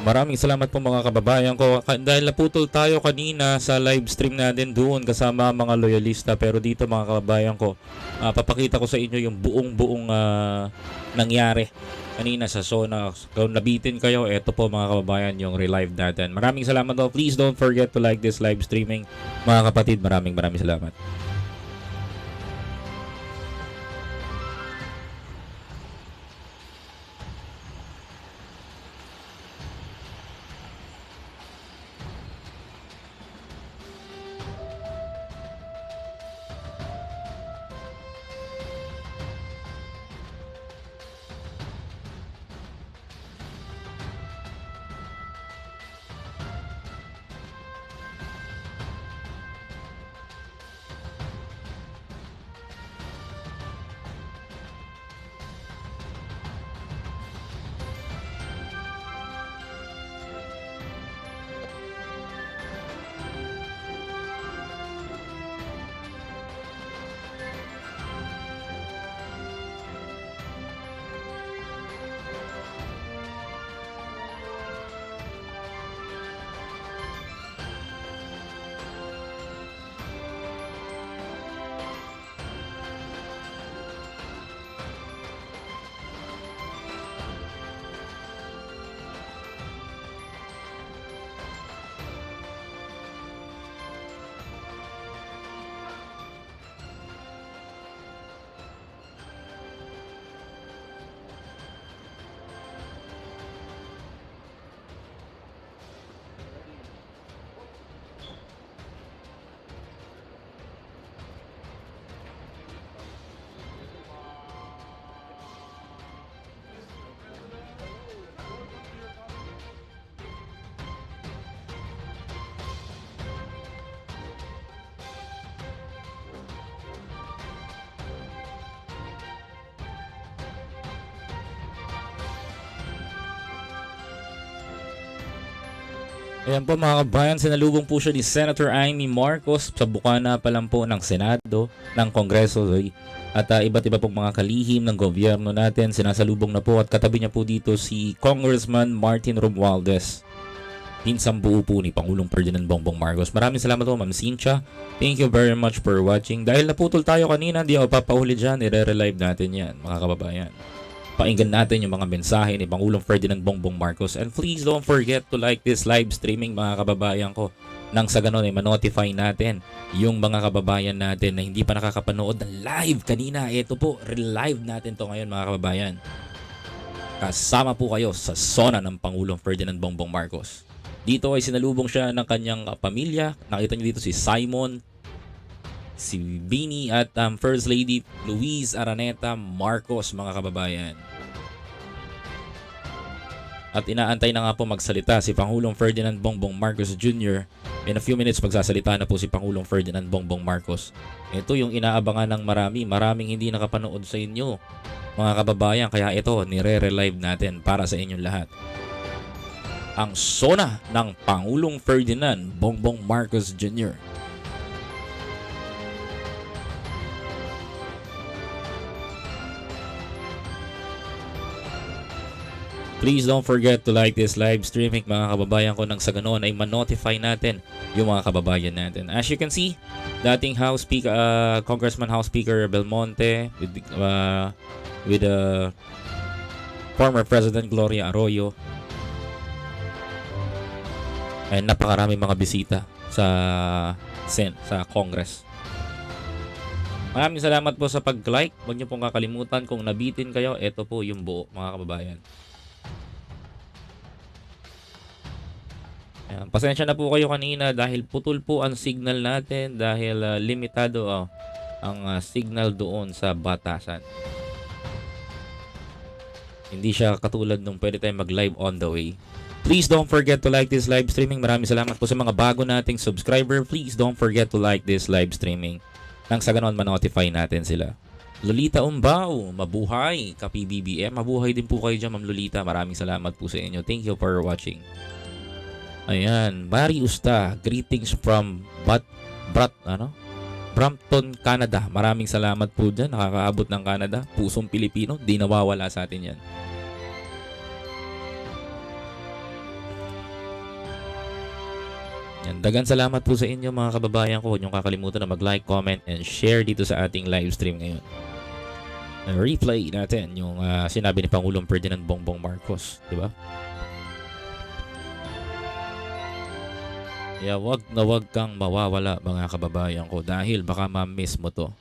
Maraming salamat po mga kababayan ko. Dahil naputol tayo kanina sa live stream natin doon kasama mga loyalista. Pero dito mga kababayan ko, papakita ko sa inyo yung buong nangyari kanina sa zona. Kung nabitin kayo, eto po mga kababayan yung relive natin. Maraming salamat po. Please don't forget to like this live streaming. Mga kapatid, maraming salamat. Ayan po mga kabayan, sinalubong po siya ni Senator Amy Marcos sa bukana pa lang po ng Senado, ng Kongreso. At iba't iba pong mga kalihim ng gobyerno natin, sinasalubong na po at katabi niya po dito si Congressman Martin Romualdez. Pinsang buo po ni Pangulong Ferdinand Bongbong Marcos. Maraming salamat po Ma'am Cynthia. Thank you very much for watching. Dahil naputol tayo kanina, di ako papahuli dyan, i-relive natin yan mga kababayan. Pakinggan natin yung mga mensahe ni Pangulong Ferdinand Bongbong Marcos. And please don't forget to like this live streaming mga kababayan ko. Nang sa ganon ay manotify natin yung mga kababayan natin na hindi pa nakakapanood ng live kanina. Ito po, relive natin to ngayon mga kababayan. Kasama po kayo sa zona ng Pangulong Ferdinand Bongbong Marcos. Dito ay sinalubong siya ng kanyang pamilya. Nakita niyo dito si Simon, si Bini at First Lady Luis Araneta Marcos mga kababayan. At inaantay na nga po magsalita si Pangulong Ferdinand Bongbong Marcos Jr. In a few minutes magsasalita na po si Pangulong Ferdinand Bongbong Marcos. Ito yung inaabangan ng maraming hindi nakapanood sa inyo mga kababayan. Kaya ito nire-relive natin para sa inyong lahat. Ang zona ng Pangulong Ferdinand Bongbong Marcos Jr. Please don't forget to like this live streaming mga kababayan ko, nang sa ganoon ay ma-notify natin yung mga kababayan natin. As you can see, dating House Speaker, Congressman House Speaker Belmonte with former President Gloria Arroyo. Ay napakarami mga bisita sa Congress. Maraming salamat po sa pag-like. Huwag niyo pong kakalimutan kung nabitin kayo, ito po yung buo mga kababayan. Ayan, pasensya na po kayo kanina dahil putol po ang signal natin dahil limitado ang signal doon sa batasan. Hindi siya katulad nung pwede tayong mag-live on the way. Please don't forget to like this live streaming. Maraming salamat po sa mga bago nating subscriber. Please don't forget to like this live streaming. Nang sa ganon ma-notify natin sila. Lolita Umbao, mabuhay. Ka-PBBM, mabuhay din po kayo dyan Ma'am Lolita. Maraming salamat po sa inyo. Thank you for watching. Ayan, Mari Usta, greetings from Brampton, Canada. Maraming salamat po dyan. Nakakaabot ng Canada. Pusong Pilipino, di nawawala sa atin yan. Dagan salamat po sa inyo mga kababayan ko. Huwag niyong kakalimutan na mag-like, comment, and share dito sa ating live stream ngayon. Replay natin yung sinabi ni Pangulong Ferdinand Bongbong Marcos, di ba? Kaya wag na wag kang mawawala mga kababayan ko dahil baka ma-miss mo to.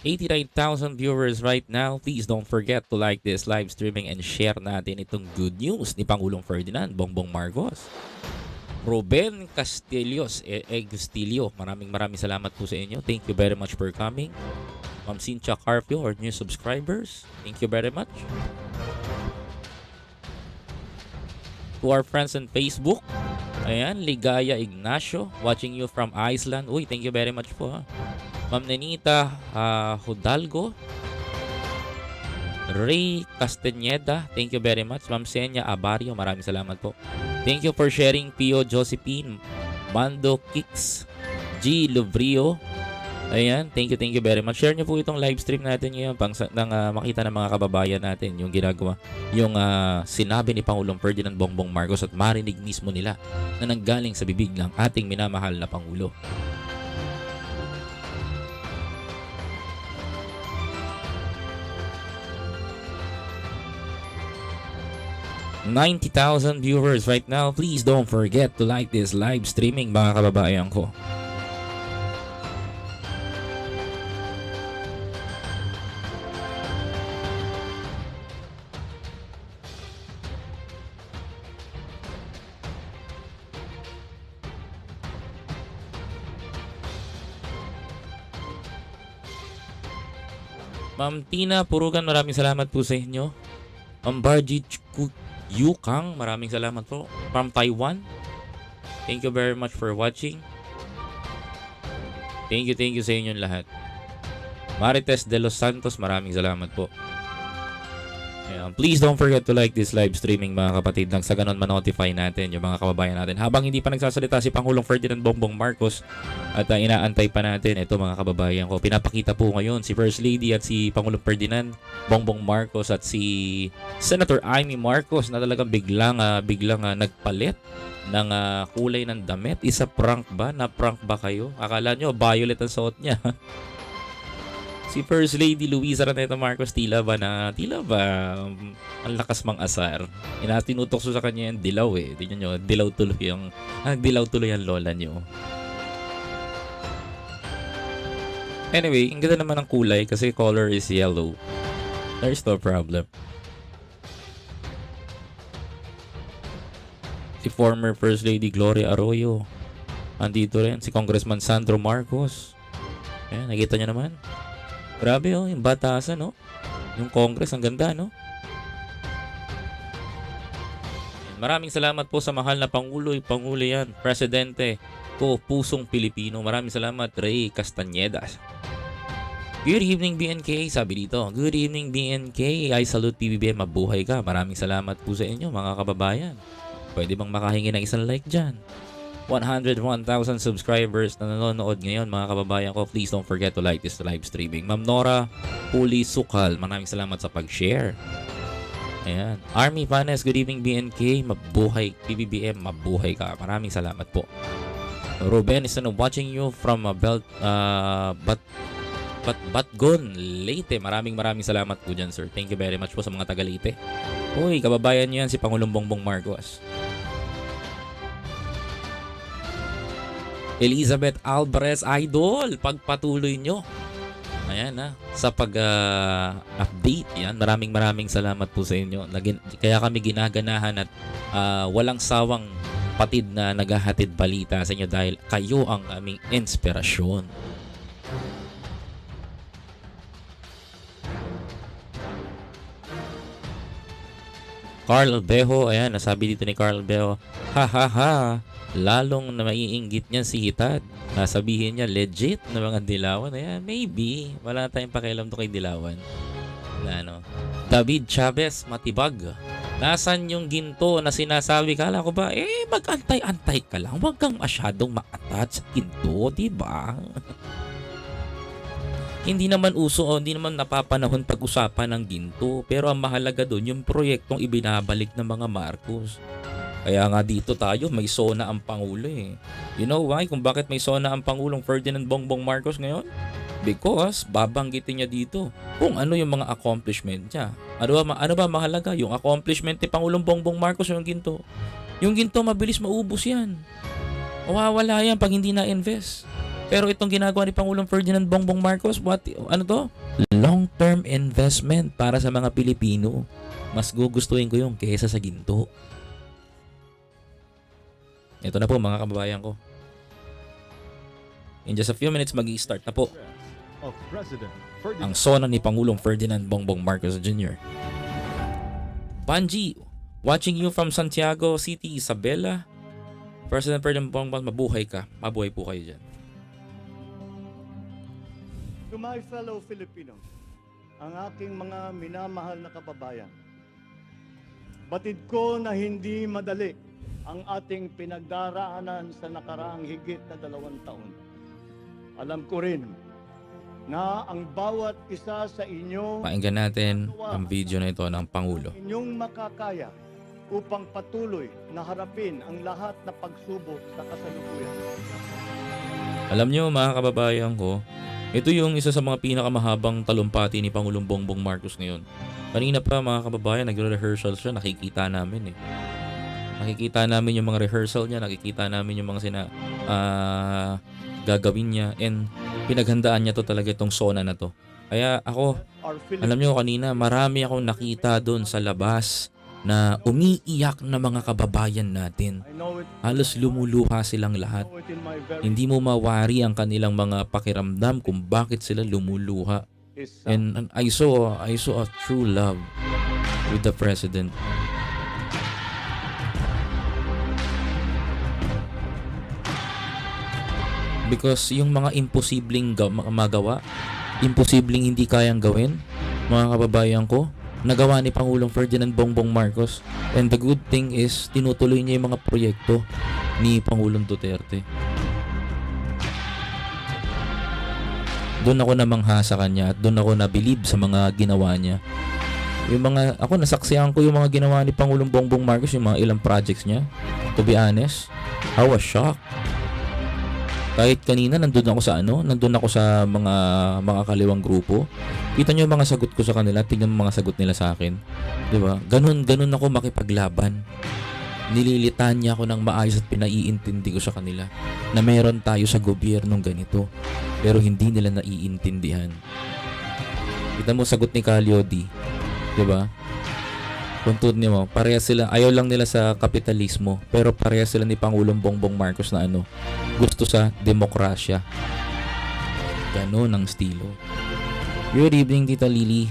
89,000 viewers right now. Please don't forget to like this live streaming and share natin itong good news ni Pangulong Ferdinand Bongbong Marcos. Ruben Castillo, maraming salamat po sa inyo. Thank you very much for coming. Ma'am Cynthia Carpio, our new subscribers, thank you very much. To our friends on Facebook, ayan, Ligaya Ignacio, watching you from Iceland. Uy, thank you very much po ha. Ma'am Nenita Hudalgo, Ray Castañeda, thank you very much. Ma'am Senya Abario, maraming salamat po. Thank you for sharing. Pio Josephine, Mando Kicks, G. Lubrio, ayan, thank you very much. Share nyo po itong live stream natin ngayon nang makita ng mga kababayan natin yung ginagawa, yung sinabi ni Pangulong Ferdinand Bongbong Marcos at marinig mismo nila na nanggaling sa bibig ng ating minamahal na Pangulo. $90,000 viewers right now. Please don't forget to like this live streaming mga kababayan ko. Ma'am Tina Purugan, maraming salamat po sa inyo. Ma'am Barji Yukang, maraming salamat po. From Taiwan, thank you very much for watching. Thank you sa inyong lahat. Marites de los Santos, maraming salamat po. Ayan, please don't forget to like this live streaming mga kapatid, nang sa ganun ma-notify natin yung mga kababayan natin habang hindi pa nagsasalita si Pangulong Ferdinand Bongbong Marcos at inaantay pa natin ito mga kababayan ko. Pinapakita po ngayon si First Lady at si Pangulong Ferdinand Bongbong Marcos at si Senator Amy Marcos na talagang biglang nagpalit ng kulay ng damit. Isa prank ba? Na-prank ba kayo? Akala nyo violet ang suot niya. Si First Lady Luisa Raneta Marcos, tila ba ang lakas mang asar. Tinutok sa kanya yung dilaw eh. Tingnan nyo, dilaw tuloy ang lola nyo. Anyway, ang ganda naman ng kulay kasi color is yellow. There's no problem. Si former First Lady Gloria Arroyo. Andito rin si Congressman Sandro Marcos. Ayan, nakita nyo naman. Grabe oh, yung batasan no. Yung Congress, ang ganda no. Maraming salamat po sa mahal na Pangulo yan, Presidente ko, pusong Pilipino. Maraming salamat, Ray Castañeda. Good evening BNK, sabi dito. Good evening BNK, I salute PBBM, mabuhay ka. Maraming salamat po sa inyo mga kababayan. Pwede bang makahingi ng isang like dyan? 101,000 subscribers na nanonood ngayon mga kababayan ko. Please don't forget to like this live streaming. Ma'am Nora Puli Sukal, maraming salamat sa pag-share. Ayan. Army Panes, good evening BNK, mabuhay. PBBM, mabuhay ka. Maraming salamat po. Ruben is watching you from Batgon, Leyte. Maraming salamat po dyan, sir. Thank you very much po sa mga taga Leyte. Uy, kababayan niyo yan si Pangulong Bongbong Marcos. Elizabeth Alvarez, idol, pagpatuloy nyo. Ayan sa pag-update yan. Maraming salamat po sa inyo. Kaya kami ginaganahan at walang sawang patid na naghahatid balita sa inyo dahil kayo ang aming inspirasyon. Carl Albejo, ayan, nasabi dito ni Carl Albejo, ha, lalong na maiinggit niyan si Hitad. Sabihin niya legit na mga dilawan. Ayan, maybe. Wala tayong pakialam to kay dilawan. Wala, no? David Chavez, Matibag. Nasaan yung ginto na sinasabi? Kala ko ba, mag-antay-antay ka lang. Huwag kang masyadong ma-attach sa ginto, diba? Hindi naman uso o hindi naman napapanahon pag-usapan ng ginto. Pero ang mahalaga doon, yung proyektong ibinabalik ng mga Marcos. Kaya nga dito tayo, may SONA ang Pangulo eh. You know why? Kung bakit may SONA ang Pangulong Ferdinand Bongbong Marcos ngayon? Because babanggitin niya dito kung ano yung mga accomplishment niya. Ano ba mahalaga? Yung accomplishment ni Pangulong Bongbong Marcos yung ginto. Yung ginto mabilis maubos yan. Mawawala yan pag hindi na-invest. Pero itong ginagawa ni Pangulong Ferdinand Bongbong Marcos, ano to? Long-term investment para sa mga Pilipino. Mas gugustuhin ko yung kesa sa ginto. Ito na po mga kababayan ko. In just a few minutes mag-i-start na po ang SONA ni Pangulong Ferdinand Bongbong Marcos Jr. Banji, watching you from Santiago City, Isabela. President Ferdinand Bongbong, mabuhay ka. Mabuhay po kayo dyan. To my fellow Filipinos, ang aking mga minamahal na kababayan, batid ko na hindi madali ang ating pinagdaraanan sa nakaraang higit na 2 taon. Alam ko rin na ang bawat isa sa inyo Pakinggan natin ang video na ito ng Pangulo. inyong makakaya upang patuloy na harapin ang lahat na pagsubok sa kasalukuyan. Alam nyo mga kababayan ko, ito yung isa sa mga pinakamahabang talumpati ni Pangulong Bongbong Marcos ngayon. Kanina pa mga kababayan, nagre-rehearsal siya, nakikita namin eh. Nakikita namin yung mga rehearsal niya, nakikita namin yung mga gagawin niya, and pinaghandaan niya to talaga itong SONA na to. Kaya ako, alam niyo kanina, marami akong nakita doon sa labas na umiiyak na mga kababayan natin. Halos lumuluha silang lahat. Hindi mo mawari ang kanilang mga pakiramdam kung bakit sila lumuluha. And I saw a true love with the President. Because yung mga imposibleng magawa, imposibleng hindi kayang gawin, mga kababayan ko, nagawa ni Pangulong Ferdinand Bongbong Marcos. And the good thing is, tinutuloy niya yung mga proyekto ni Pangulong Duterte. Doon ako namangha sa kanya at doon ako nabilib sa mga ginawa niya. Ako nasaksihan ko yung mga ginawa ni Pangulong Bongbong Marcos, yung mga ilang projects niya. To be honest, I was shocked. Kahit kanina nandun ako sa mga kaliwang grupo. Kita niyo yung mga sagot ko sa kanila, tingnan mo mga sagot nila sa akin. 'Di ba? Ganun ako makipaglaban. Nililitan niya ako ng maayos at pinaiintindi ko sa kanila na meron tayo sa gobyernong ganito, pero hindi nila naiintindihan. Kita mo sagot ni Calyodi, 'di ba? Kuntod niyo mo, parehas sila, ayaw lang nila sa kapitalismo, pero parehas sila ni Pangulong Bongbong Marcos na gusto sa demokrasya. Ganon ang estilo. Good evening, Tita Lily.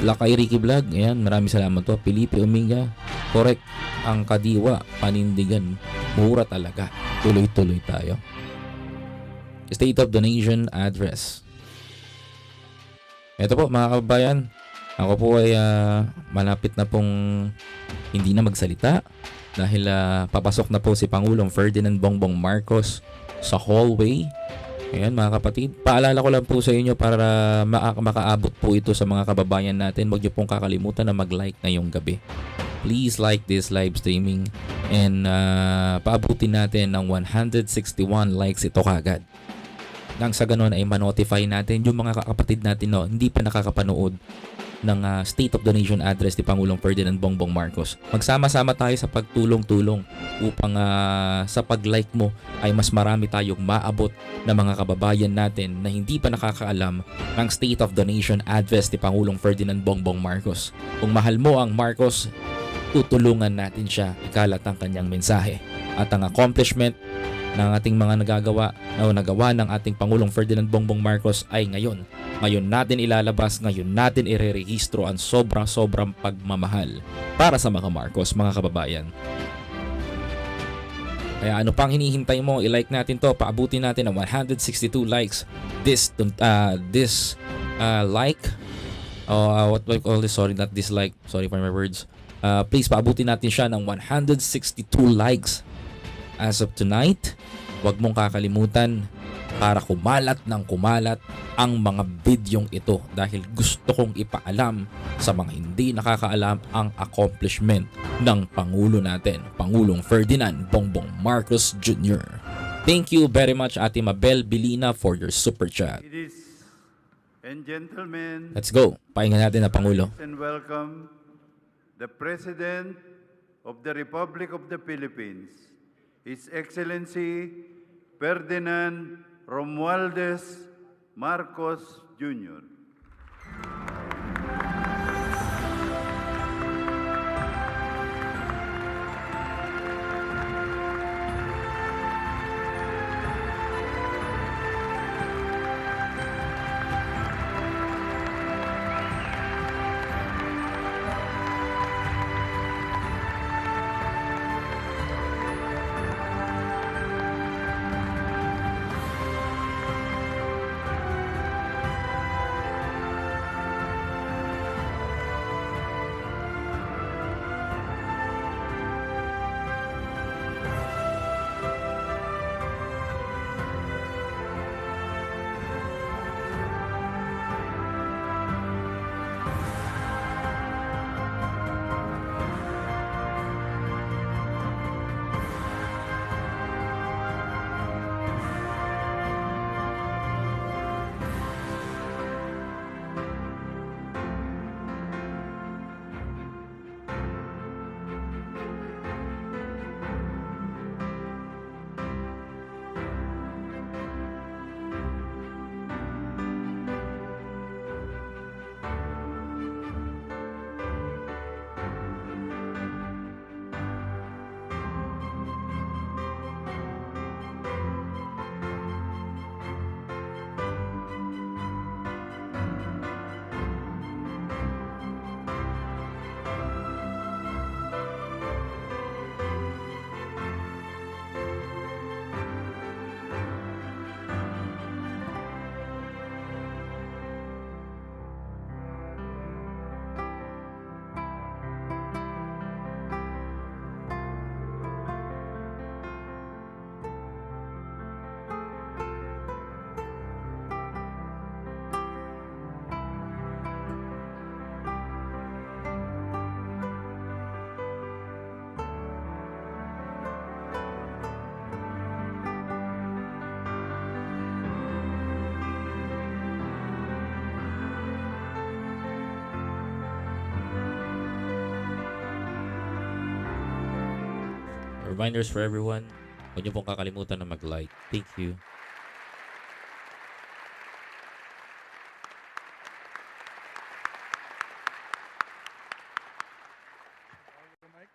Lakay Ricky Vlog, ayan, maraming salamat to. Felipe Uminga, correct. Ang kadiwa, panindigan, mura talaga. Tuloy-tuloy tayo. State of the Nation Address. Ito po mga kababayan, ako po ay malapit na pong hindi na magsalita dahil papasok na po si Pangulong Ferdinand Bongbong Marcos sa hallway. Ayan mga kapatid, paalala ko lang po sa inyo para makaabot po ito sa mga kababayan natin. Huwag niyo pong kakalimutan na mag-like ngayong gabi. Please like this live streaming and paabutin natin ng 161 likes ito kagad. Nang sa ganun ay ma-notify natin yung mga kapatid natin hindi pa nakakapanood ng State of the Nation Address ni Pangulong Ferdinand Bongbong Marcos. Magsama-sama tayo sa pagtulong-tulong upang sa pag-like mo ay mas marami tayong maabot na mga kababayan natin na hindi pa nakakaalam ng State of the Nation Address ni Pangulong Ferdinand Bongbong Marcos. Kung mahal mo ang Marcos, tutulungan natin siya ikalat ang kanyang mensahe at ang accomplishment ng ating mga nagawa ng ating Pangulong Ferdinand Bongbong Marcos ay ngayon natin ilalabas, ngayon natin irerehistro ang sobrang pagmamahal para sa mga Marcos, mga kababayan. Kaya ano pang hinihintay mo, i-like natin to, paabutin natin ng 162 likes. This like, what do I call this? Sorry, not dislike, sorry for my words. Please paabutin natin siya ng 162 likes as of tonight. Huwag mong kakalimutan para kumalat ng kumalat ang mga bidyong ito dahil gusto kong ipaalam sa mga hindi nakakaalam ang accomplishment ng Pangulo natin, Pangulong Ferdinand Bongbong Marcos Jr. Thank you very much Ate Mabel Bilina for your super chat. Ladies and gentlemen, Let's go. Pahinga natin na Pangulo. and welcome the President of the Republic of the Philippines, His Excellency Ferdinand Romualdez Marcos Jr. Reminders for everyone, huwag niyo pong kakalimutan na mag-like. Thank you.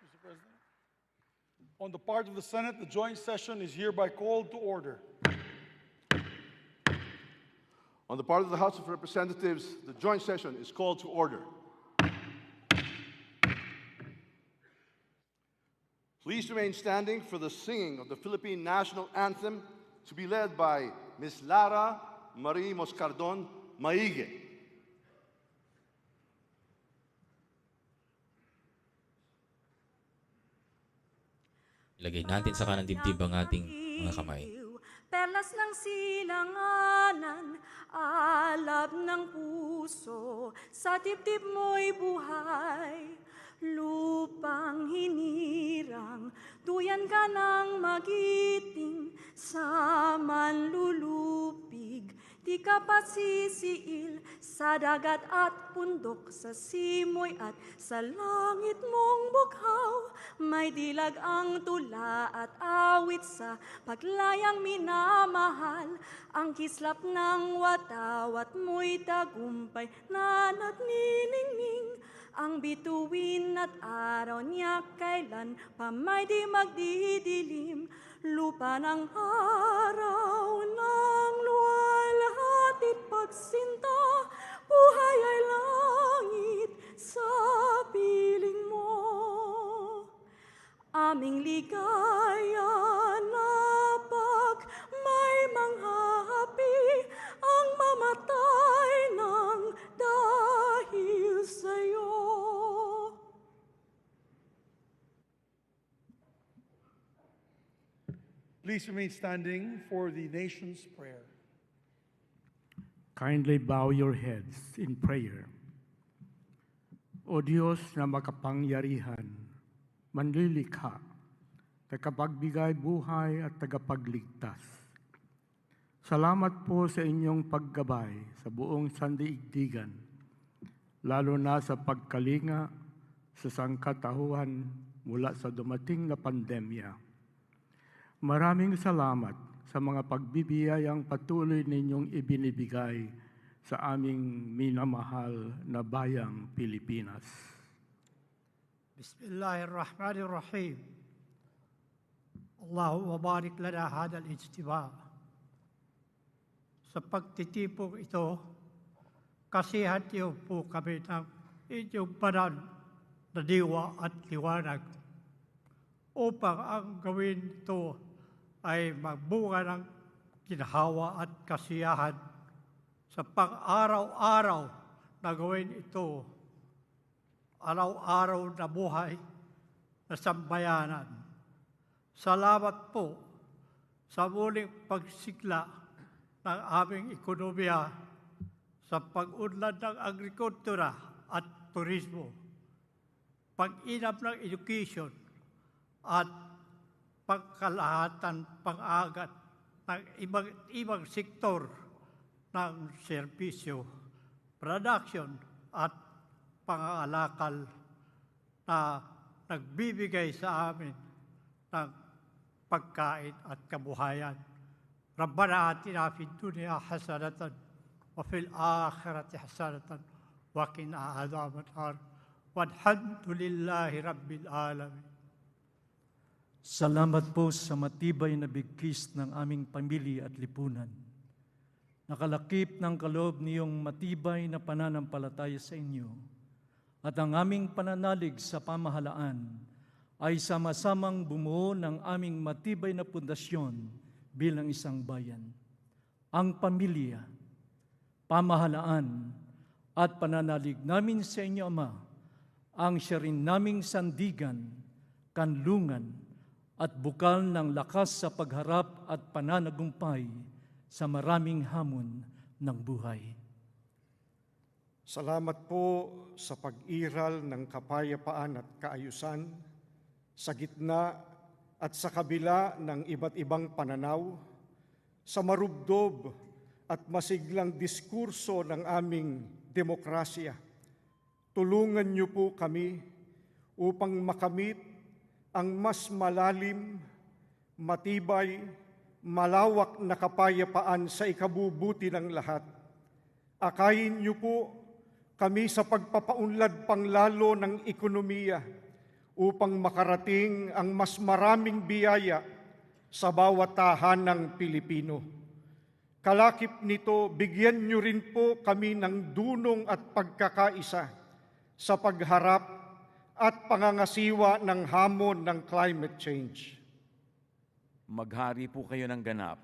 Mr. President. On the part of the Senate, the joint session is hereby called to order. On the part of the House of Representatives, the joint session is called to order. Please remain standing for the singing of the Philippine National Anthem to be led by Ms. Lara Marie Moscardon Maige. Ilagay natin sa kanang dibdib ang ating mga kamay. Perlas ng silanganan, alab ng puso, sa dibdib mo'y buhay. Lupang hinirang, duyan ka ng magiting, sa manlulupig. Di ka pasisiil sa dagat at bundok, sa simoy at sa langit mong bughaw. May dilag ang tula at awit sa paglayang minamahal. Ang kislap ng watawat mo'y tagumpay na nagniningning. Ang bituin at araw niya kailan pa may di magdidilim. Lupa ng araw ng luwalhatit pagsinta, buhay ay langit sa piling mo. Aming ligaya na pag may manghahapi, ang mamatay ng dahil sa'yo. Please remain standing for the nation's prayer. Kindly bow your heads in prayer. O Diyos na makapangyarihan, manlilikha, tagapagbigay buhay at tagapagligtas. Salamat po sa inyong paggabay sa buong sandaigdigan, lalo na sa pagkalinga sa sangkatauhan mula sa dumating na pandemya. Maraming salamat sa mga pagbibiyayang patuloy ninyong ibinibigay sa aming minamahal na bayang Pilipinas. Bismillahirrahmanirrahim. Allahumma barik lana hada al-ijtima. Sa pagtitipong ito, kasihan niyo po kami ng inyong banal na diwa at liwanag upang ang gawin ito ay magbunga ng ginhawa at kasiyahan sa pang-araw-araw na gawin ito, araw-araw na buhay na sambayanan. Salamat po sa muling pagsigla ng aming ekonomiya sa pag-unlad ng agrikultura at turismo, pag-inap ng education at pagkalahatan pang-agat ng ibang sektor ng serbisyo, production at pangangalakal na nagbibigay sa amin ng pagkain at kabuhayan. Rabbana atina fid dunya hasanatan wa fil akhirati hasanatan wa qina adhaban nar. Walhamdulillahi rabbil alamin. Salamat po sa matibay na bigkis ng aming pamilya at lipunan. Nakalakip ng kaloob niyong matibay na pananampalataya sa inyo at ang aming pananalig sa pamahalaan ay sama-samang bumuo ng aming matibay na pundasyon bilang isang bayan. Ang pamilya, pamahalaan at pananalig namin sa inyo, Ama, ang siya rin naming sandigan, kanlungan at bukal ng lakas sa pagharap at pananagumpay sa maraming hamon ng buhay. Salamat po sa pag-iral ng kapayapaan at kaayusan sa gitna at sa kabila ng iba't ibang pananaw, sa marubdob at masiglang diskurso ng aming demokrasya. Tulungan niyo po kami upang makamit ang mas malalim, matibay, malawak na kapayapaan sa ikabubuti ng lahat. Akayin niyo po kami sa pagpapaunlad panglalo ng ekonomiya upang makarating ang mas maraming biyaya sa bawat tahanang Pilipino. Kalakip nito, bigyan niyo rin po kami ng dunong at pagkakaisa sa pagharap at pangangasiwa ng hamon ng climate change. Maghari po kayo ng ganap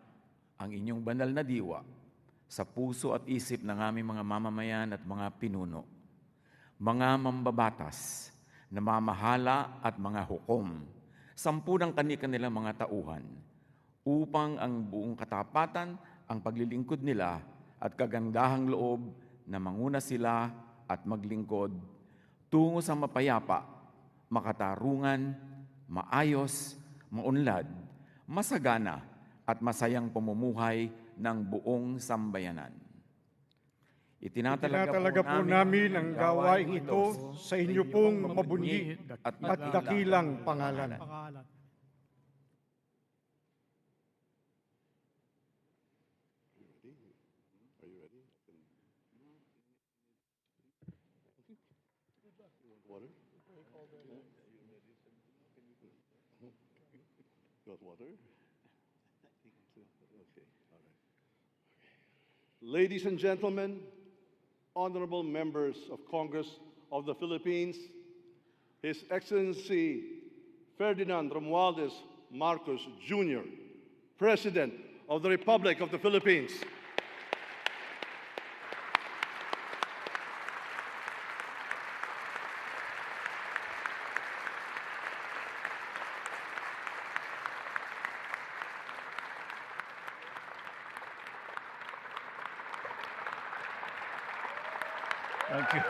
ang inyong banal na diwa sa puso at isip ng aming mga mamamayan at mga pinuno, mga mambabatas, na mamahala at mga hukom, 10 ng kanilang mga tauhan, upang ang buong katapatan, ang paglilingkod nila at kagandahang loob na manguna sila at maglingkod tungo sa mapayapa, makatarungan, maayos, maunlad, masagana at masayang pamumuhay ng buong sambayanan. Itinatalaga po namin ang gawain ito sa inyo pong mabunyi at dakilang pangalan. Ladies and gentlemen, honorable members of Congress of the Philippines, His Excellency Ferdinand Romualdez Marcos Jr., President of the Republic of the Philippines. Thank you.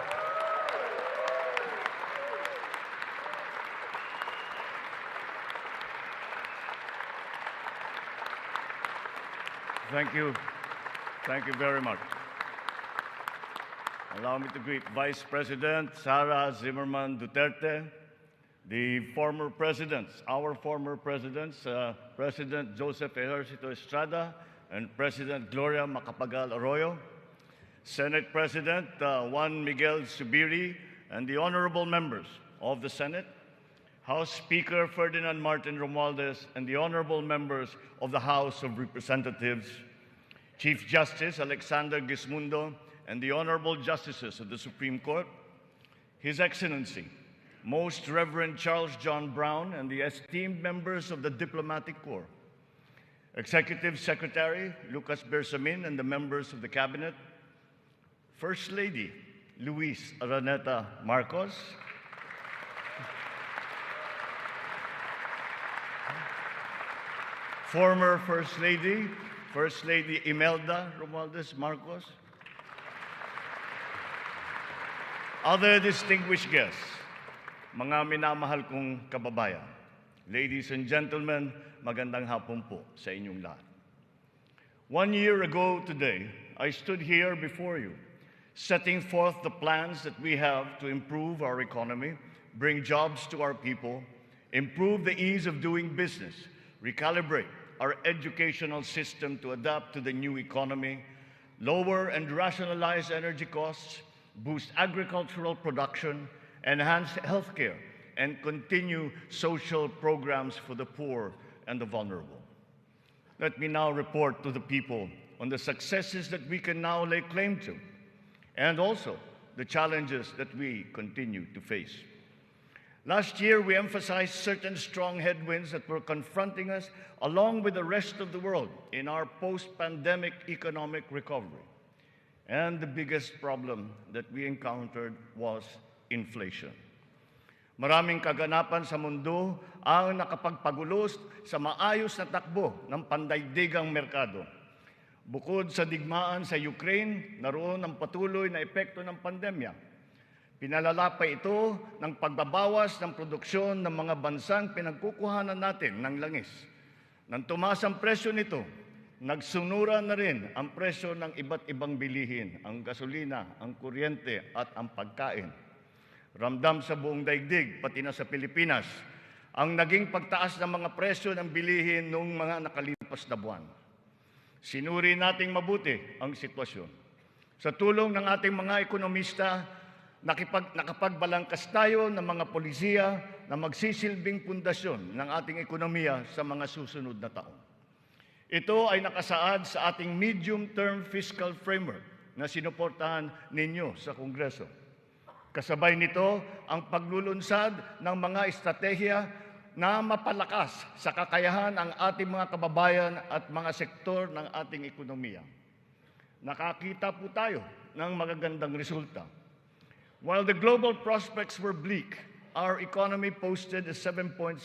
Thank you. Thank you very much. Allow me to greet Vice President Sara Zimmerman Duterte, the former presidents, our former presidents, President Joseph Ejercito Estrada and President Gloria Macapagal Arroyo, Senate President Juan Miguel Zubiri, and the honorable members of the Senate, House Speaker Ferdinand Martin Romualdez, and the honorable members of the House of Representatives, Chief Justice Alexander Gismundo, and the honorable justices of the Supreme Court, His Excellency, Most Reverend Charles John Brown, and the esteemed members of the Diplomatic Corps, Executive Secretary Lucas Bersamin and the members of the Cabinet, First Lady Luis Araneta Marcos, former First Lady Imelda Romualdez Marcos, other distinguished guests, mga minamahal kong kababayan, ladies and gentlemen, magandang hapon po sa inyong lahat. 1 year ago today, I stood here before you, setting forth the plans that we have to improve our economy, bring jobs to our people, improve the ease of doing business, recalibrate our educational system to adapt to the new economy, lower and rationalize energy costs, boost agricultural production, enhance healthcare, and continue social programs for the poor and the vulnerable. Let me now report to the people on the successes that we can now lay claim to, and also the challenges that we continue to face. Last year, we emphasized certain strong headwinds that were confronting us along with the rest of the world in our post-pandemic economic recovery. And the biggest problem that we encountered was inflation. Maraming kaganapan sa mundo ang nakapagpagulos sa maayos na takbo ng pandaigdigang merkado. Bukod sa digmaan sa Ukraine, naroon ang patuloy na epekto ng pandemya. Pinalala pa ito ng pagbabawas ng produksyon ng mga bansang pinagkukuhanan natin ng langis. Nang tumaas ang presyo nito, nagsumura na rin ang presyo ng iba't ibang bilihin, ang gasolina, ang kuryente at ang pagkain. Ramdam sa buong daigdig, pati na sa Pilipinas, ang naging pagtaas ng mga presyo ng bilihin noong mga nakalipas na buwan. Sinuri nating mabuti ang sitwasyon. Sa tulong ng ating mga ekonomista, nakapagbalangkas tayo ng mga polisiya na magsisilbing pundasyon ng ating ekonomiya sa mga susunod na taon. Ito ay nakasaad sa ating medium-term fiscal framework na sinuportahan ninyo sa Kongreso. Kasabay nito ang paglulunsad ng mga estratehiya na mapalakas sa kakayahan ang ating mga kababayan at mga sektor ng ating ekonomiya. Nakakita po tayo ng magagandang resulta. While the global prospects were bleak, our economy posted a 7.6%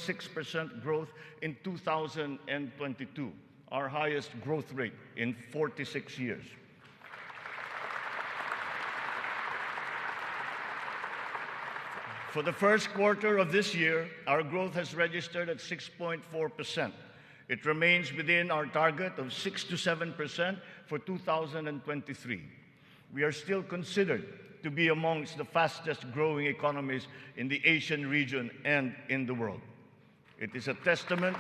growth in 2022, our highest growth rate in 46 years. For the first quarter of this year, our growth has registered at 6.4%. It remains within our target of 6 to 7% for 2023. We are still considered to be amongst the fastest growing economies in the Asian region and in the world. It is a testament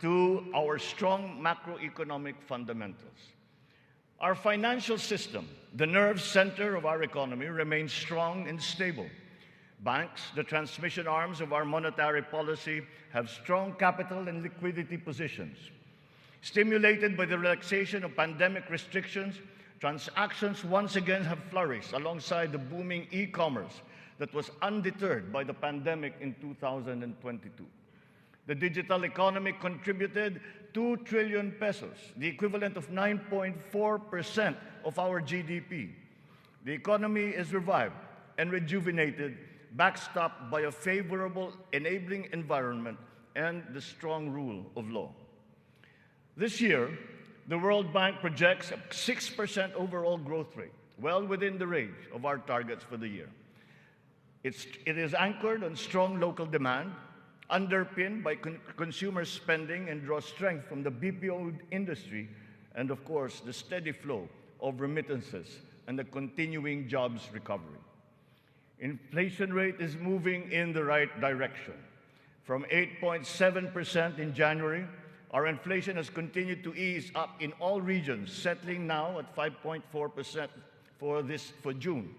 to our strong macroeconomic fundamentals. Our financial system, the nerve center of our economy, remains strong and stable. Banks, the transmission arms of our monetary policy, have strong capital and liquidity positions. Stimulated by the relaxation of pandemic restrictions, transactions once again have flourished alongside the booming e-commerce that was undeterred by the pandemic in 2022. The digital economy contributed 2 trillion pesos, the equivalent of 9.4% of our GDP. The economy is revived and rejuvenated, backstopped by a favorable enabling environment and the strong rule of law. This year, the World Bank projects a 6% overall growth rate, well within the range of our targets for the year. It is anchored on strong local demand, underpinned by consumer spending, and draws strength from the BPO industry and, of course, the steady flow of remittances and the continuing jobs recovery. Inflation rate is moving in the right direction. From 8.7% in January, our inflation has continued to ease up in all regions, settling now at 5.4% for June.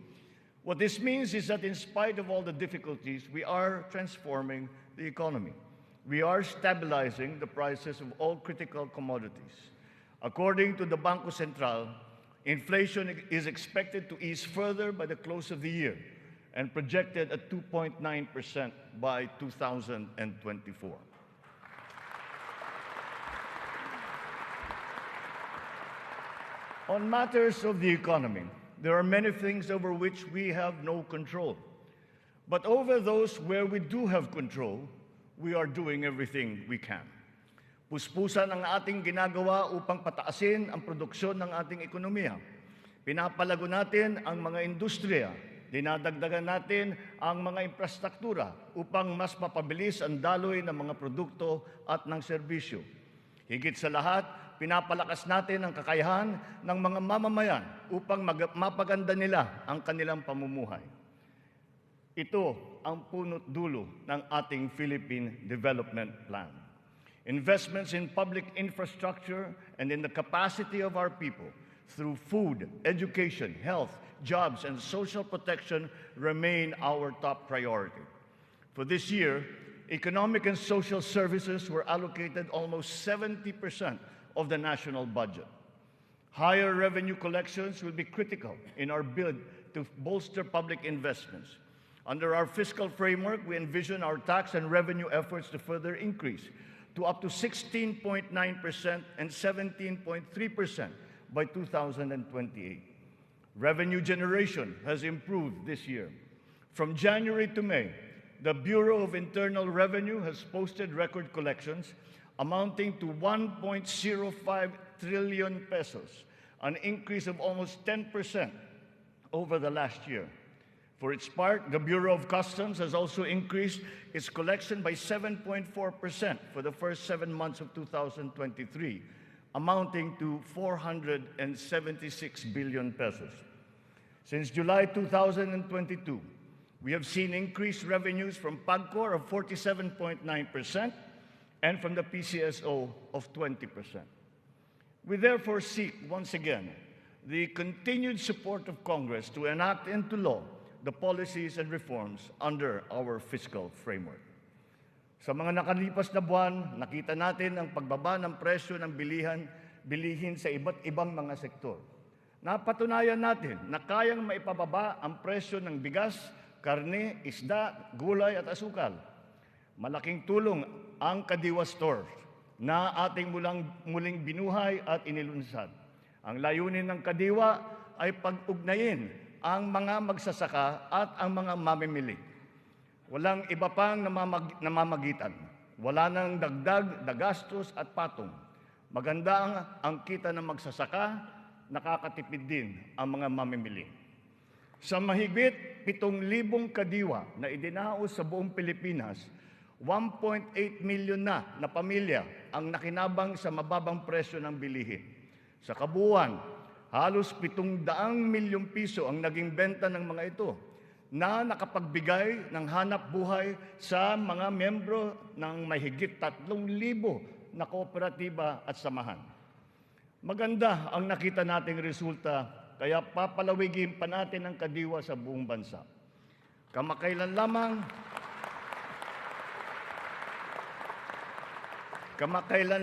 What this means is that in spite of all the difficulties, we are transforming the economy. We are stabilizing the prices of all critical commodities. According to the Bangko Sentral, inflation is expected to ease further by the close of the year and projected at 2.9% by 2024. On matters of the economy, there are many things over which we have no control. But over those where we do have control, we are doing everything we can. Puspusan ang ating ginagawa upang pataasin ang produksyon ng ating ekonomiya. Pinapalago natin ang mga industriya. Dinadagdagan natin ang mga infrastruktura upang mas mapabilis ang daloy ng mga produkto at ng serbisyo. Higit sa lahat, pinapalakas natin ang kakayahan ng mga mamamayan upang mapaganda nila ang kanilang pamumuhay. Ito ang punot dulo ng ating Philippine Development Plan. Investments in public infrastructure and in the capacity of our people through food, education, health, jobs, and social protection remain our top priority. For this year, economic and social services were allocated almost 70% of the national budget. Higher revenue collections will be critical in our bid to bolster public investments. Under our fiscal framework, we envision our tax and revenue efforts to further increase to up to 16.9% and 17.3% by 2028. Revenue generation has improved this year. From January to May, the Bureau of Internal Revenue has posted record collections amounting to 1.05 trillion pesos, an increase of almost 10% over the last year. For its part, the Bureau of Customs has also increased its collection by 7.4% for the first 7 months of 2023, amounting to 476 billion pesos. Since July 2022, we have seen increased revenues from PAGCOR of 47.9% and from the PCSO of 20%. We therefore seek, once again, the continued support of Congress to enact into law the policies and reforms under our fiscal framework. Sa mga nakalipas na buwan, nakita natin ang pagbaba ng presyo ng bilihin sa iba't ibang mga sektor. Napatunayan natin na kayang maipababa ang presyo ng bigas, karne, isda, gulay at asukal. Malaking tulong ang Kadiwa Store na ating muling binuhay at inilunsad. Ang layunin ng Kadiwa ay pag-ugnayin ang mga magsasaka at ang mga mamimili. Walang iba pang namamagitan. Wala nang dagdag, dagastos at patong. Maganda ang kita ng magsasaka, nakakatipid din ang mga mamimili. Sa mahigit 7,000 kadiwa na idinaos sa buong Pilipinas, 1.8 million na pamilya ang nakinabang sa mababang presyo ng bilihin. Sa kabuuan, halos 700 milyong piso ang naging benta ng mga ito na nakapagbigay ng hanap buhay sa mga membro ng mahigit 3,000 na kooperatiba at samahan. Maganda ang nakita nating resulta, kaya papalawigin pa natin ang Kadiwa sa buong bansa. Kamakailan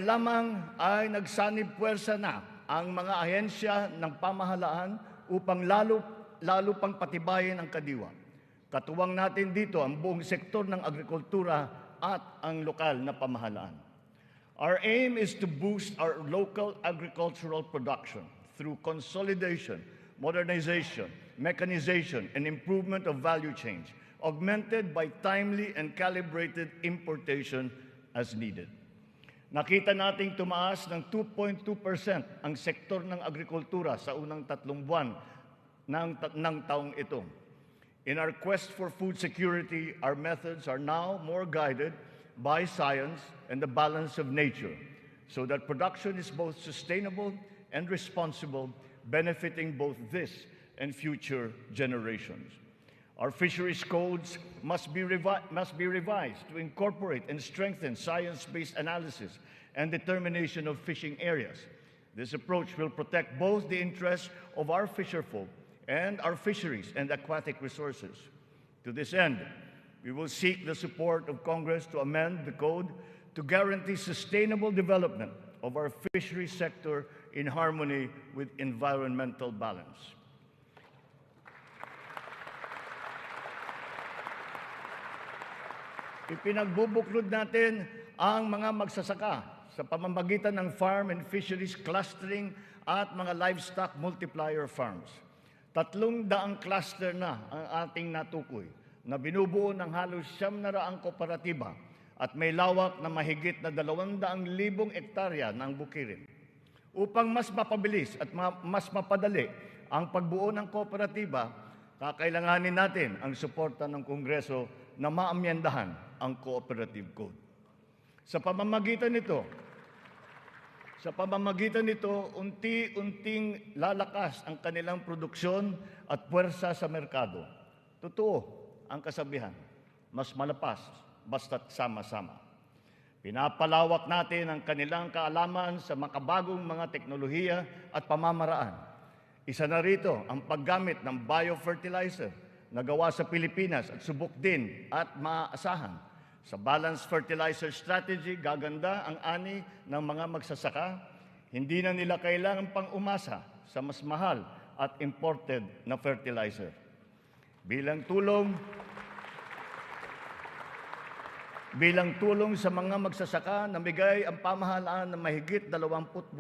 lamang ay nagsanib puwersa na ang mga ahensya ng pamahalaan upang lalo pang patibayin ang Kadiwa. Katuwang natin dito ang buong sektor ng agrikultura at ang lokal na pamahalaan. Our aim is to boost our local agricultural production through consolidation, modernization, mechanization, and improvement of value chains, augmented by timely and calibrated importation as needed. Nakita nating tumaas ng 2.2% ang sektor ng agrikultura sa unang 3 buwan ng taong ito. In our quest for food security, our methods are now more guided by science and the balance of nature, so that production is both sustainable and responsible, benefiting both this and future generations. Our fisheries codes must be revised to incorporate and strengthen science-based analysis and determination of fishing areas. This approach will protect both the interests of our fisherfolk and our fisheries and aquatic resources. To this end, we will seek the support of Congress to amend the code to guarantee sustainable development of our fisheries sector in harmony with environmental balance. Ipinagbubuklod natin ang mga magsasaka sa pamamagitan ng farm and fisheries clustering at mga livestock multiplier farms. 300 cluster na ang ating natukoy na binubuo ng halos 900 kooperatiba at may lawak na mahigit na 200,000 hektarya ng bukirin. Upang mas mapabilis at mas mapadali ang pagbuo ng kooperatiba, kakailanganin natin ang suporta ng Kongreso na maamyendahan ang Cooperative Code. Sa pamamagitan nito, unti-unting lalakas ang kanilang produksyon at puwersa sa merkado. Totoo ang kasabihan, mas malapas basta't sama-sama. Pinapalawak natin ang kanilang kaalaman sa makabagong mga teknolohiya at pamamaraan. Isa na rito ang paggamit ng biofertilizer na gawa sa Pilipinas at subok din at maaasahan. Sa balanced fertilizer strategy, gaganda ang ani ng mga magsasaka. Hindi na nila kailangan pang umasa sa mas mahal at imported na fertilizer. Bilang tulong sa mga magsasaka, namigay ang pamahalaan ng mahigit 28,000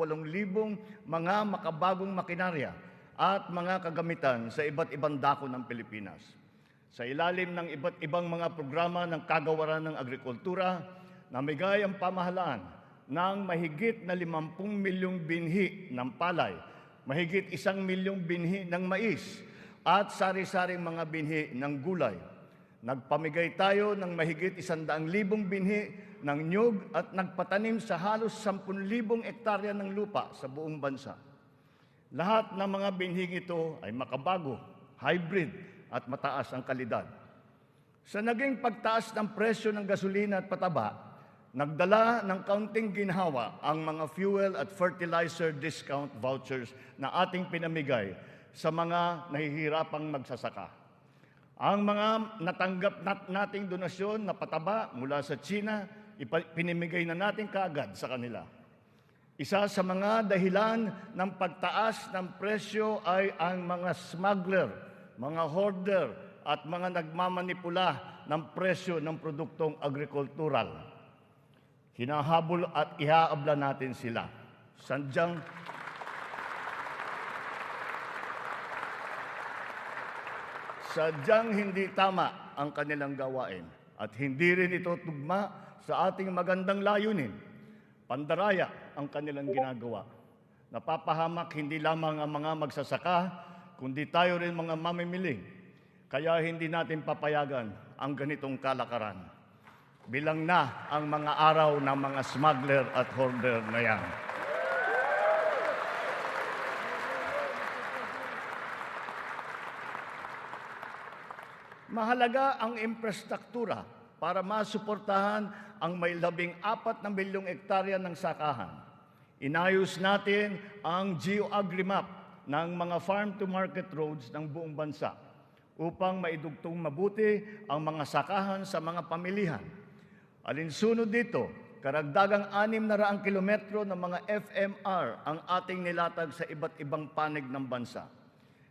mga makabagong makinarya at mga kagamitan sa iba't ibang dako ng Pilipinas. Sa ilalim ng iba't ibang mga programa ng kagawaran ng agrikultura, namigay ang pamahalaan ng mahigit na 50 milyong binhi ng palay, mahigit 1 milyong binhi ng mais, at sari-saring mga binhi ng gulay. Nagpamigay tayo ng mahigit 100,000 binhi ng nyug at nagpatanim sa halos 10,000 hektarya ng lupa sa buong bansa. Lahat ng mga binhing ito ay makabago, hybrid at mataas ang kalidad. Sa naging pagtaas ng presyo ng gasolina at pataba, nagdala ng kaunting ginhawa ang mga fuel at fertilizer discount vouchers na ating pinamigay sa mga nahihirapang magsasaka. Ang mga natanggap nating donasyon na pataba mula sa China, pinimigay na natin kaagad sa kanila. Isa sa mga dahilan ng pagtaas ng presyo ay ang mga smuggler, mga hoarder at mga nagmamanipula ng presyo ng produktong agrikultural. Hinahabol at ihaabla natin sila. Sadyang hindi tama ang kanilang gawain at hindi rin ito tugma sa ating magandang layunin. Pandaraya ang kanilang ginagawa. Napapahamak hindi lamang ang mga magsasaka, kundi tayo rin mga mamimili. Kaya hindi natin papayagan ang ganitong kalakaran. Bilang na ang mga araw ng mga smuggler at hoarder na yan. Mahalaga ang infrastruktura para masuportahan ang may 14 na milyong hektarya ng sakahan. Inayos natin ang geo-agri-map ng mga farm-to-market roads ng buong bansa upang maidugtong mabuti ang mga sakahan sa mga pamilihan. Alinsunod dito, karagdagang 600 kilometro ng mga FMR ang ating nilatag sa iba't ibang panig ng bansa.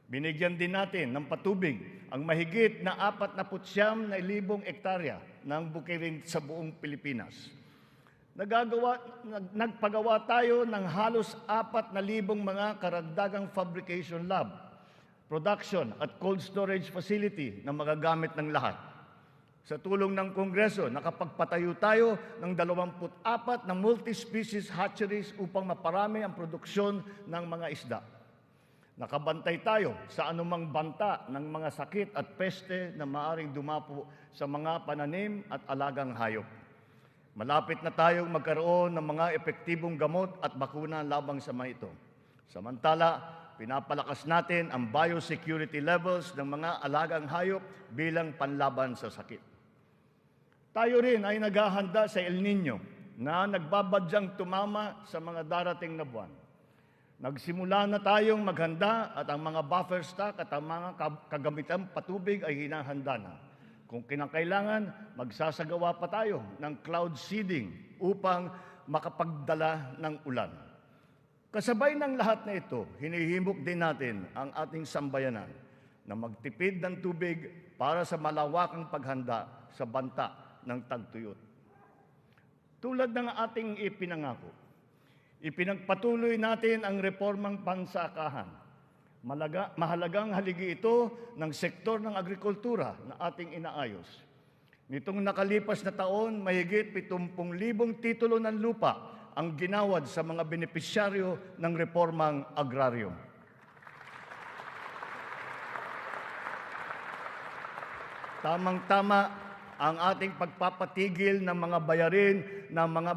Binigyan din natin ng patubig ang mahigit na 49,000 hektarya ng bukirin sa buong Pilipinas. Nagpagawa tayo ng halos 4,000 mga karagdagang fabrication lab, production at cold storage facility na magagamit ng lahat. Sa tulong ng Kongreso, nakapagpatayo tayo ng 24 na multi-species hatcheries upang maparami ang produksyon ng mga isda. Nakabantay tayo sa anumang banta ng mga sakit at peste na maaring dumapo sa mga pananim at alagang hayop. Malapit na tayong magkaroon ng mga epektibong gamot at bakuna labang sa mga ito. Samantala, pinapalakas natin ang biosecurity levels ng mga alagang hayop bilang panlaban sa sakit. Tayo rin ay naghahanda sa El Nino na nagbabadyang tumama sa mga darating na buwan. Nagsimula na tayong maghanda at ang mga buffer stock at ang mga kagamitang patubig ay hinahanda na. Kung kinakailangan, magsasagawa pa tayo ng cloud seeding upang makapagdala ng ulan. Kasabay ng lahat na ito, hinihimok din natin ang ating sambayanan na magtipid ng tubig para sa malawakang paghanda sa banta ng tagtuyot. Tulad ng ating ipinangako, ipinagpatuloy natin ang reformang pansakahan. Mahalagang haligi ito ng sektor ng agrikultura na ating inaayos. Nitong nakalipas na taon, mahigit 70,000 titulo ng lupa ang ginawad sa mga benepisyaryo ng reformang agraryo. Tamang-tama ang ating pagpapatigil ng mga bayarin ng mga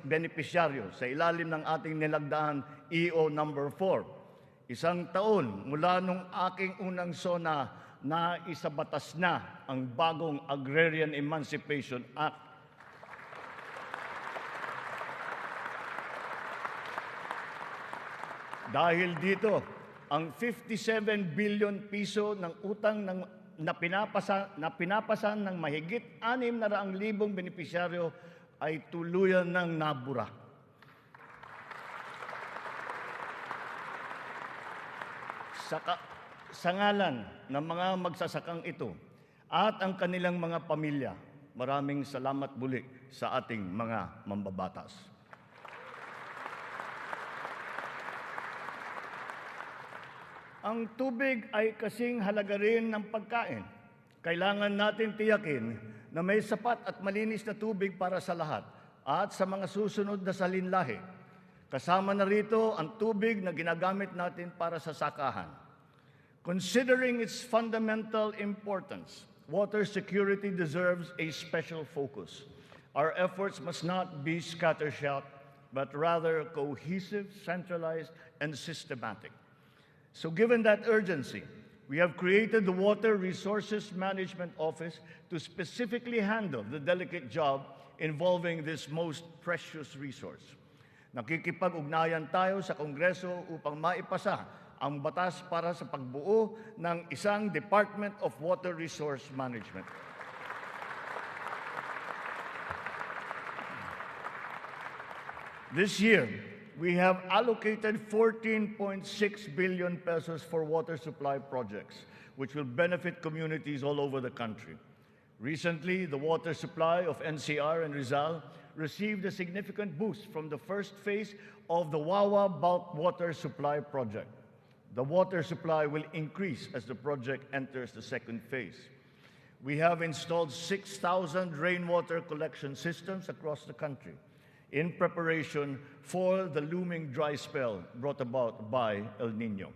benepisyaryo sa ilalim ng ating nilagdaan EO number 4. Isang taon mula nung aking unang SONA na isabatas na ang bagong Agrarian Emancipation Act. Dahil dito, ang 57 billion piso ng utang na pinapasan ng mahigit 600,000 benepisyaryo ay tuluyan ng nabura. Sa ngalan ng mga magsasakang ito at ang kanilang mga pamilya, maraming salamat muli sa ating mga mambabatas. Ang tubig ay kasing halaga rin ng pagkain. Kailangan natin tiyakin na may sapat at malinis na tubig para sa lahat at sa mga susunod na salinlahi. Kasama na rito ang tubig na ginagamit natin para sa sakahan. Considering its fundamental importance, water security deserves a special focus. Our efforts must not be scattershot, but rather cohesive, centralized, and systematic. So given that urgency, we have created the Water Resources Management Office to specifically handle the delicate job involving this most precious resource. Nakikipag-ugnayan tayo sa Kongreso upang maipasa ang batas para sa pagbuo ng isang Department of Water Resource Management. This year, we have allocated 14.6 billion pesos for water supply projects, which will benefit communities all over the country. Recently, the water supply of NCR and Rizal received a significant boost from the first phase of the Wawa Bulk Water Supply Project. The water supply will increase as the project enters the second phase. We have installed 6,000 rainwater collection systems across the country in preparation for the looming dry spell brought about by El Nino.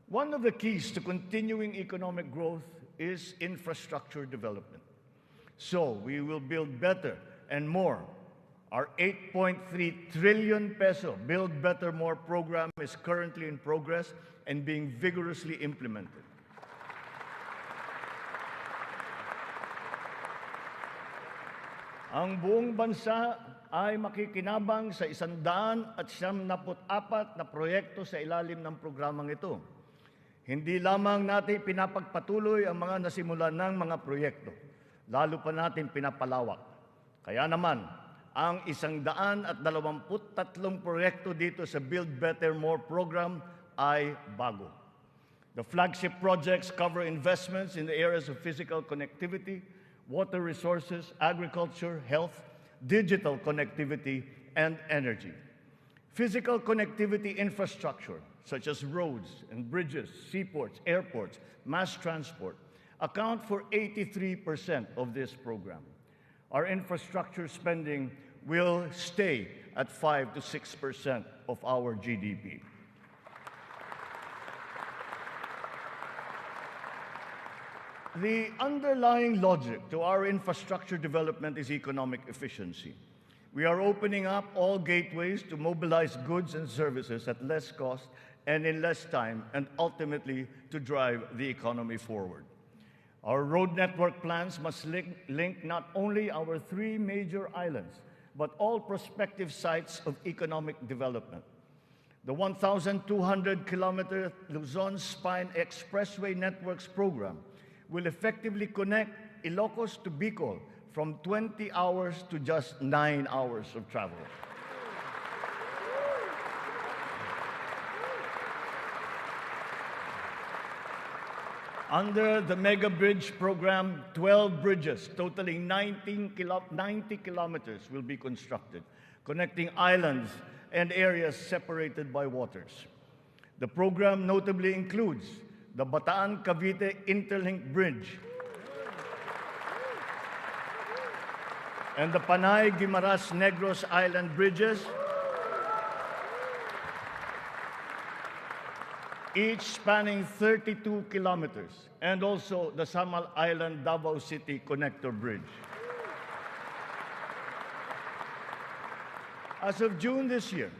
One of the keys to continuing economic growth is infrastructure development. So we will build better and more. Our 8.3 trillion peso Build Better More program is currently in progress and being vigorously implemented. Ang buong bansa ay makikinabang sa 174 na proyekto sa ilalim ng programang ito. Hindi lamang natin pinapagpatuloy ang mga nasimulan ng mga proyekto, lalo pa natin pinapalawak. Kaya naman, ang 123 proyekto dito sa Build Better More program ay bago. The flagship projects cover investments in the areas of physical connectivity, water resources, agriculture, health, digital connectivity, and energy. Physical connectivity infrastructure, such as roads and bridges, seaports, airports, mass transport, account for 83% of this program. Our infrastructure spending will stay at 5 to 6% of our GDP. The underlying logic to our infrastructure development is economic efficiency. We are opening up all gateways to mobilize goods and services at less cost and in less time, and ultimately to drive the economy forward. Our road network plans must link not only our 3 major islands, but all prospective sites of economic development. The 1,200-kilometer Luzon Spine Expressway Networks program will effectively connect Ilocos to Bicol from 20 hours to just 9 hours of travel. Under the Mega Bridge program, 12 bridges totaling 90 kilometers will be constructed, connecting islands and areas separated by waters. The program notably includes the Bataan-Cavite Interlink Bridge and the Panay-Guimaras-Negros Island bridges, each spanning 32 kilometers, and also the Samal Island Davao City Connector Bridge. As of June this year,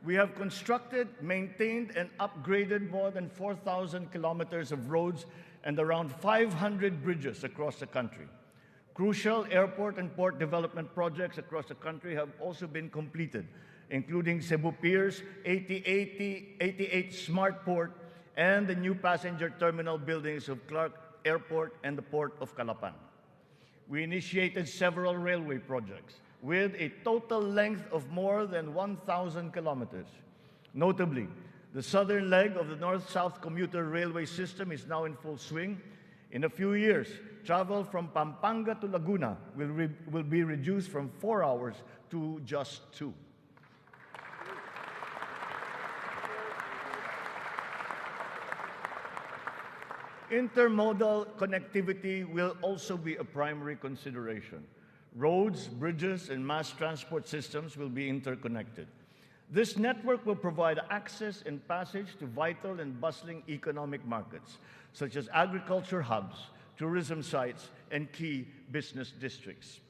we have constructed, maintained, and upgraded more than 4,000 kilometers of roads and around 500 bridges across the country. Crucial airport and port development projects across the country have also been completed, including Cebu Pier's 88 Smart Port and the new passenger terminal buildings of Clark Airport and the Port of Calapan. We initiated several railway projects with a total length of more than 1,000 kilometers. Notably, the southern leg of the north-south commuter railway system is now in full swing. In a few years, travel from Pampanga to Laguna will be reduced from 4 hours to just 2. Intermodal connectivity will also be a primary consideration. Roads, bridges, and mass transport systems will be interconnected. This network will provide access and passage to vital and bustling economic markets, such as agriculture hubs, tourism sites, and key business districts.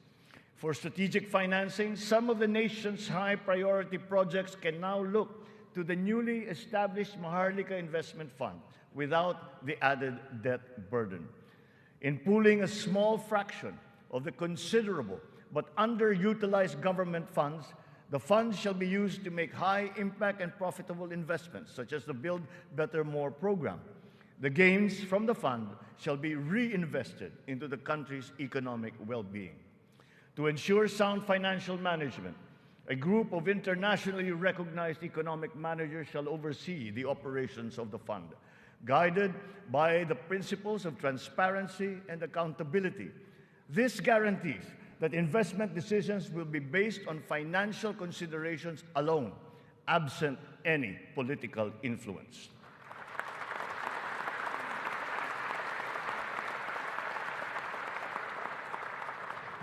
For strategic financing, some of the nation's high-priority projects can now look to the newly established Maharlika Investment Fund without the added debt burden. In pooling a small fraction of the considerable but underutilized government funds, the funds shall be used to make high-impact and profitable investments, such as the Build Better More program. The gains from the fund shall be reinvested into the country's economic well-being. To ensure sound financial management, a group of internationally recognized economic managers shall oversee the operations of the fund, guided by the principles of transparency and accountability. This guarantees that investment decisions will be based on financial considerations alone, absent any political influence.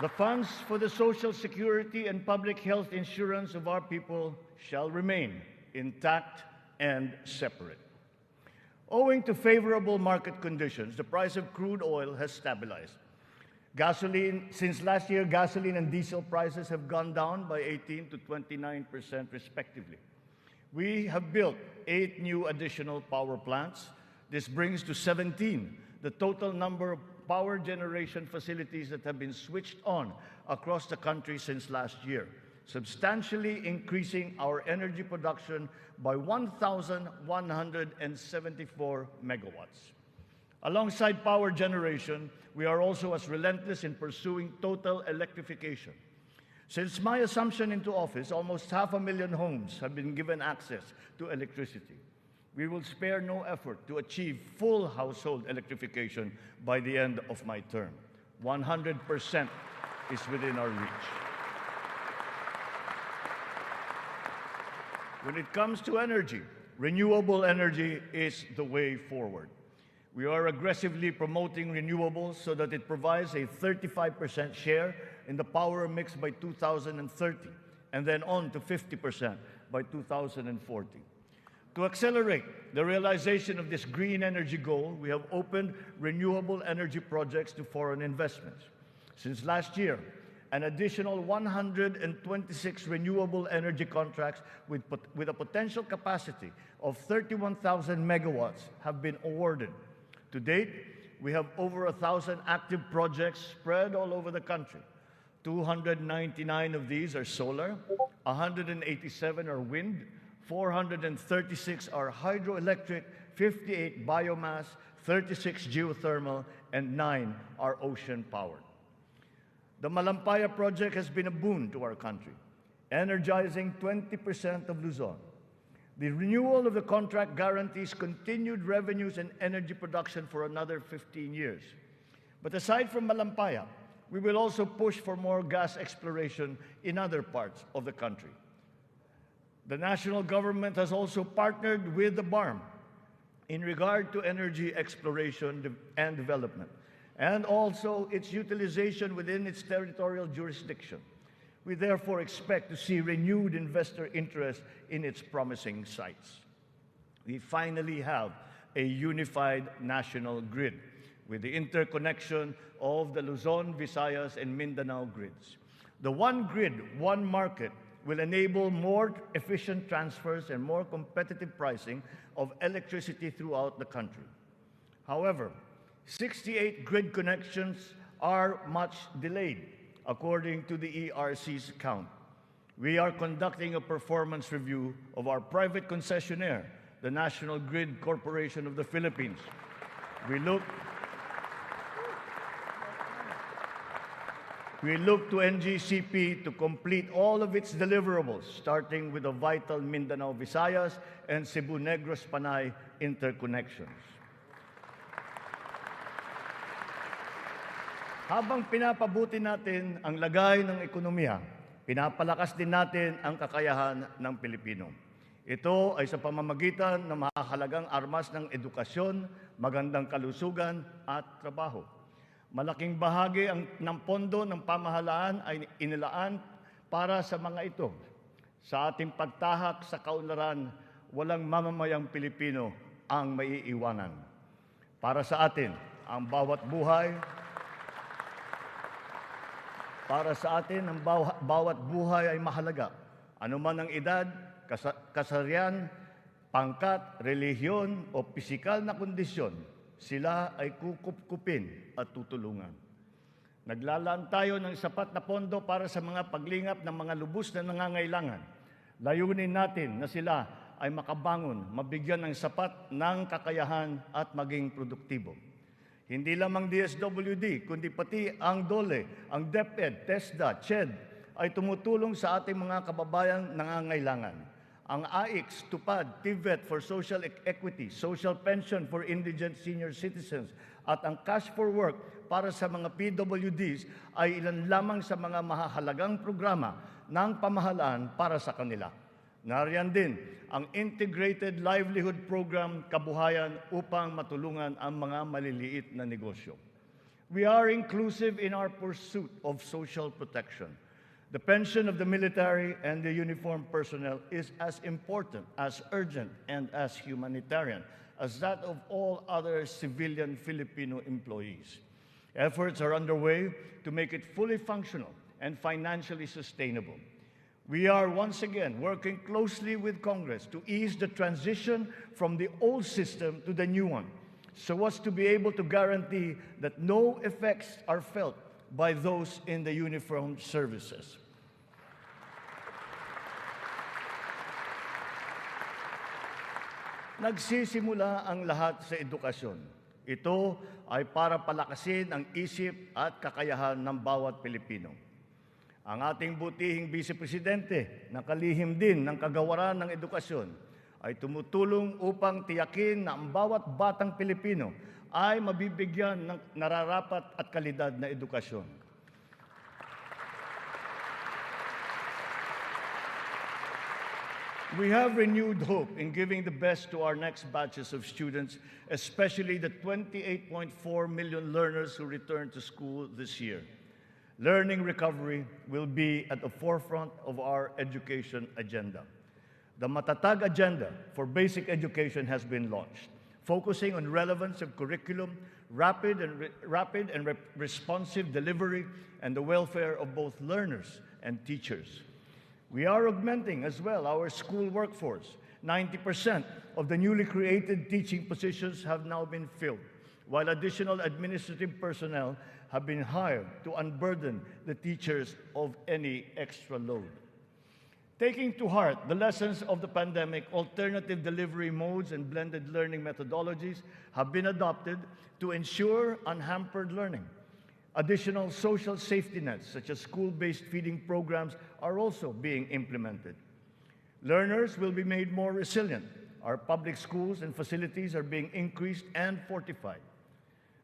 The funds for the social security and public health insurance of our people shall remain intact and separate. Owing to favorable market conditions, the price of crude oil has stabilized. Since last year, gasoline and diesel prices have gone down by 18% to 29% respectively. We have built 8 new additional power plants. This brings to 17 the total number of power generation facilities that have been switched on across the country since last year, substantially increasing our energy production by 1,174 megawatts. Alongside power generation, we are also as relentless in pursuing total electrification. Since my assumption into office, almost 500,000 homes have been given access to electricity. We will spare no effort to achieve full household electrification by the end of my term. 100% is within our reach. When it comes to energy, renewable energy is the way forward. We are aggressively promoting renewables so that it provides a 35% share in the power mix by 2030, and then on to 50% by 2040. To accelerate the realization of this green energy goal, we have opened renewable energy projects to foreign investments. Since last year, an additional 126 renewable energy contracts with a potential capacity of 31,000 megawatts have been awarded. To date, we have over 1,000 active projects spread all over the country. 299 of these are solar, 187 are wind, 436 are hydroelectric, 58 biomass, 36 geothermal, and 9 are ocean-powered. The Malampaya project has been a boon to our country, energizing 20% of Luzon. The renewal of the contract guarantees continued revenues and energy production for another 15 years. But aside from Malampaya, we will also push for more gas exploration in other parts of the country. The national government has also partnered with the BARM in regard to energy exploration and development, and also its utilization within its territorial jurisdiction. We therefore expect to see renewed investor interest in its promising sites. We finally have a unified national grid with the interconnection of the Luzon, Visayas, and Mindanao grids. The one grid, one market will enable more efficient transfers and more competitive pricing of electricity throughout the country. However, 68 grid connections are much delayed, according to the ERC's count. We are conducting a performance review of our private concessionaire, the National Grid Corporation of the Philippines. We look to NGCP to complete all of its deliverables, starting with the vital Mindanao, Visayas, and Cebu Negros Panay interconnections. Habang pinapabuti natin ang lagay ng ekonomiya, pinapalakas din natin ang kakayahan ng Pilipino. Ito ay sa pamamagitan ng mahalagang armas ng edukasyon, magandang kalusugan at trabaho. Malaking bahagi ng pondo ng pamahalaan ay inilaan para sa mga ito. Sa ating pagtahak sa kaunlaran, walang mamamayang Pilipino ang maiiwanan. Para sa atin, ang bawat buhay ay mahalaga. Anuman ang edad, kasarian, pangkat, relihiyon o pisikal na kondisyon, sila ay kukupkupin at tutulungan. Naglalaan tayo ng sapat na pondo para sa mga paglingap ng mga lubos na nangangailangan. Layunin natin na sila ay makabangon, mabigyan ng sapat ng kakayahan at maging produktibo. Hindi lamang DSWD, kundi pati ang DOLE, ang DepEd, TESDA, CHED ay tumutulong sa ating mga kababayang nangangailangan. Ang AIX, TUPAD, TVET for Social Equity, Social Pension for Indigent Senior Citizens, at ang Cash for Work para sa mga PWDs ay ilan lamang sa mga mahahalagang programa ng pamahalaan para sa kanila. Nariyan din ang Integrated Livelihood Program Kabuhayan upang matulungan ang mga maliliit na negosyo. We are inclusive in our pursuit of social protection. The pension of the military and the uniformed personnel is as important, as urgent, and as humanitarian as that of all other civilian Filipino employees. Efforts are underway to make it fully functional and financially sustainable. We are once again working closely with Congress to ease the transition from the old system to the new one, so as to be able to guarantee that no effects are felt by those in the uniformed services. Nagsisimula ang lahat sa edukasyon. Ito ay para palakasin ang isip at kakayahan ng bawat Pilipino. Ang ating butihing Vice Presidente, na kalihim din ng kagawaran ng edukasyon, ay tumutulong upang tiyakin na ang bawat batang Pilipino ay mabibigyan ng nararapat at kalidad na edukasyon. We have renewed hope in giving the best to our next batches of students, especially the 28.4 million learners who return to school this year. Learning recovery will be at the forefront of our education agenda. The Matatag Agenda for Basic Education has been launched, focusing on relevance of curriculum, rapid and responsive delivery, and the welfare of both learners and teachers. We are augmenting as well our school workforce. 90% of the newly created teaching positions have now been filled, while additional administrative personnel have been hired to unburden the teachers of any extra load. Taking to heart the lessons of the pandemic, alternative delivery modes and blended learning methodologies have been adopted to ensure unhampered learning. Additional social safety nets, such as school-based feeding programs, are also being implemented. Learners will be made more resilient. Our public schools and facilities are being increased and fortified.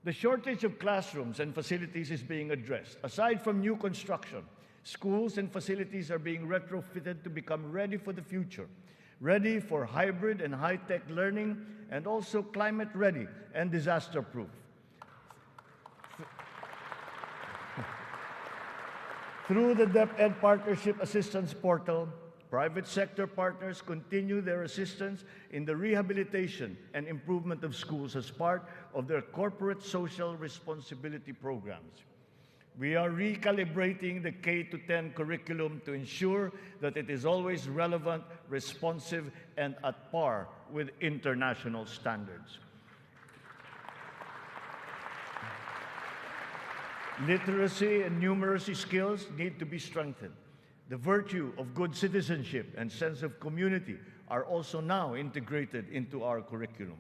The shortage of classrooms and facilities is being addressed. Aside from new construction, schools and facilities are being retrofitted to become ready for the future, ready for hybrid and high-tech learning, and also climate-ready and disaster-proof. Through the DepEd Partnership Assistance Portal, private sector partners continue their assistance in the rehabilitation and improvement of schools as part of their corporate social responsibility programs. We are recalibrating the K-10 curriculum to ensure that it is always relevant, responsive, and at par with international standards. Literacy and numeracy skills need to be strengthened. The virtue of good citizenship and sense of community are also now integrated into our curriculum.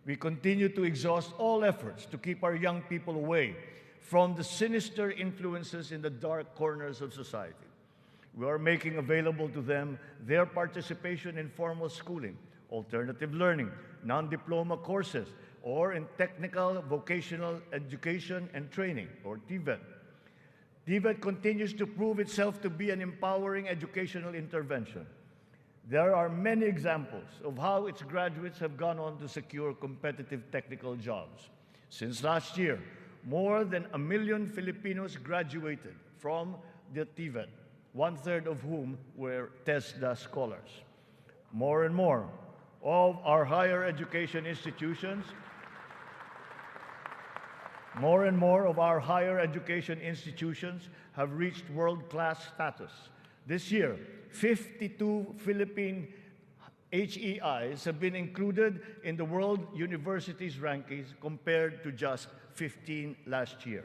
We continue to exhaust all efforts to keep our young people away from the sinister influences in the dark corners of society. We are making available to them their participation in formal schooling, alternative learning, non-diploma courses, or in technical vocational education and training, or TVET. TVET continues to prove itself to be an empowering educational intervention. There are many examples of how its graduates have gone on to secure competitive technical jobs. Since last year, more than 1 million Filipinos graduated from the TVET, 1/3 of whom were TESDA scholars. More and more of our higher education institutions have reached world-class status. This year, 52 Philippine HEIs have been included in the World Universities rankings compared to just 15 last year.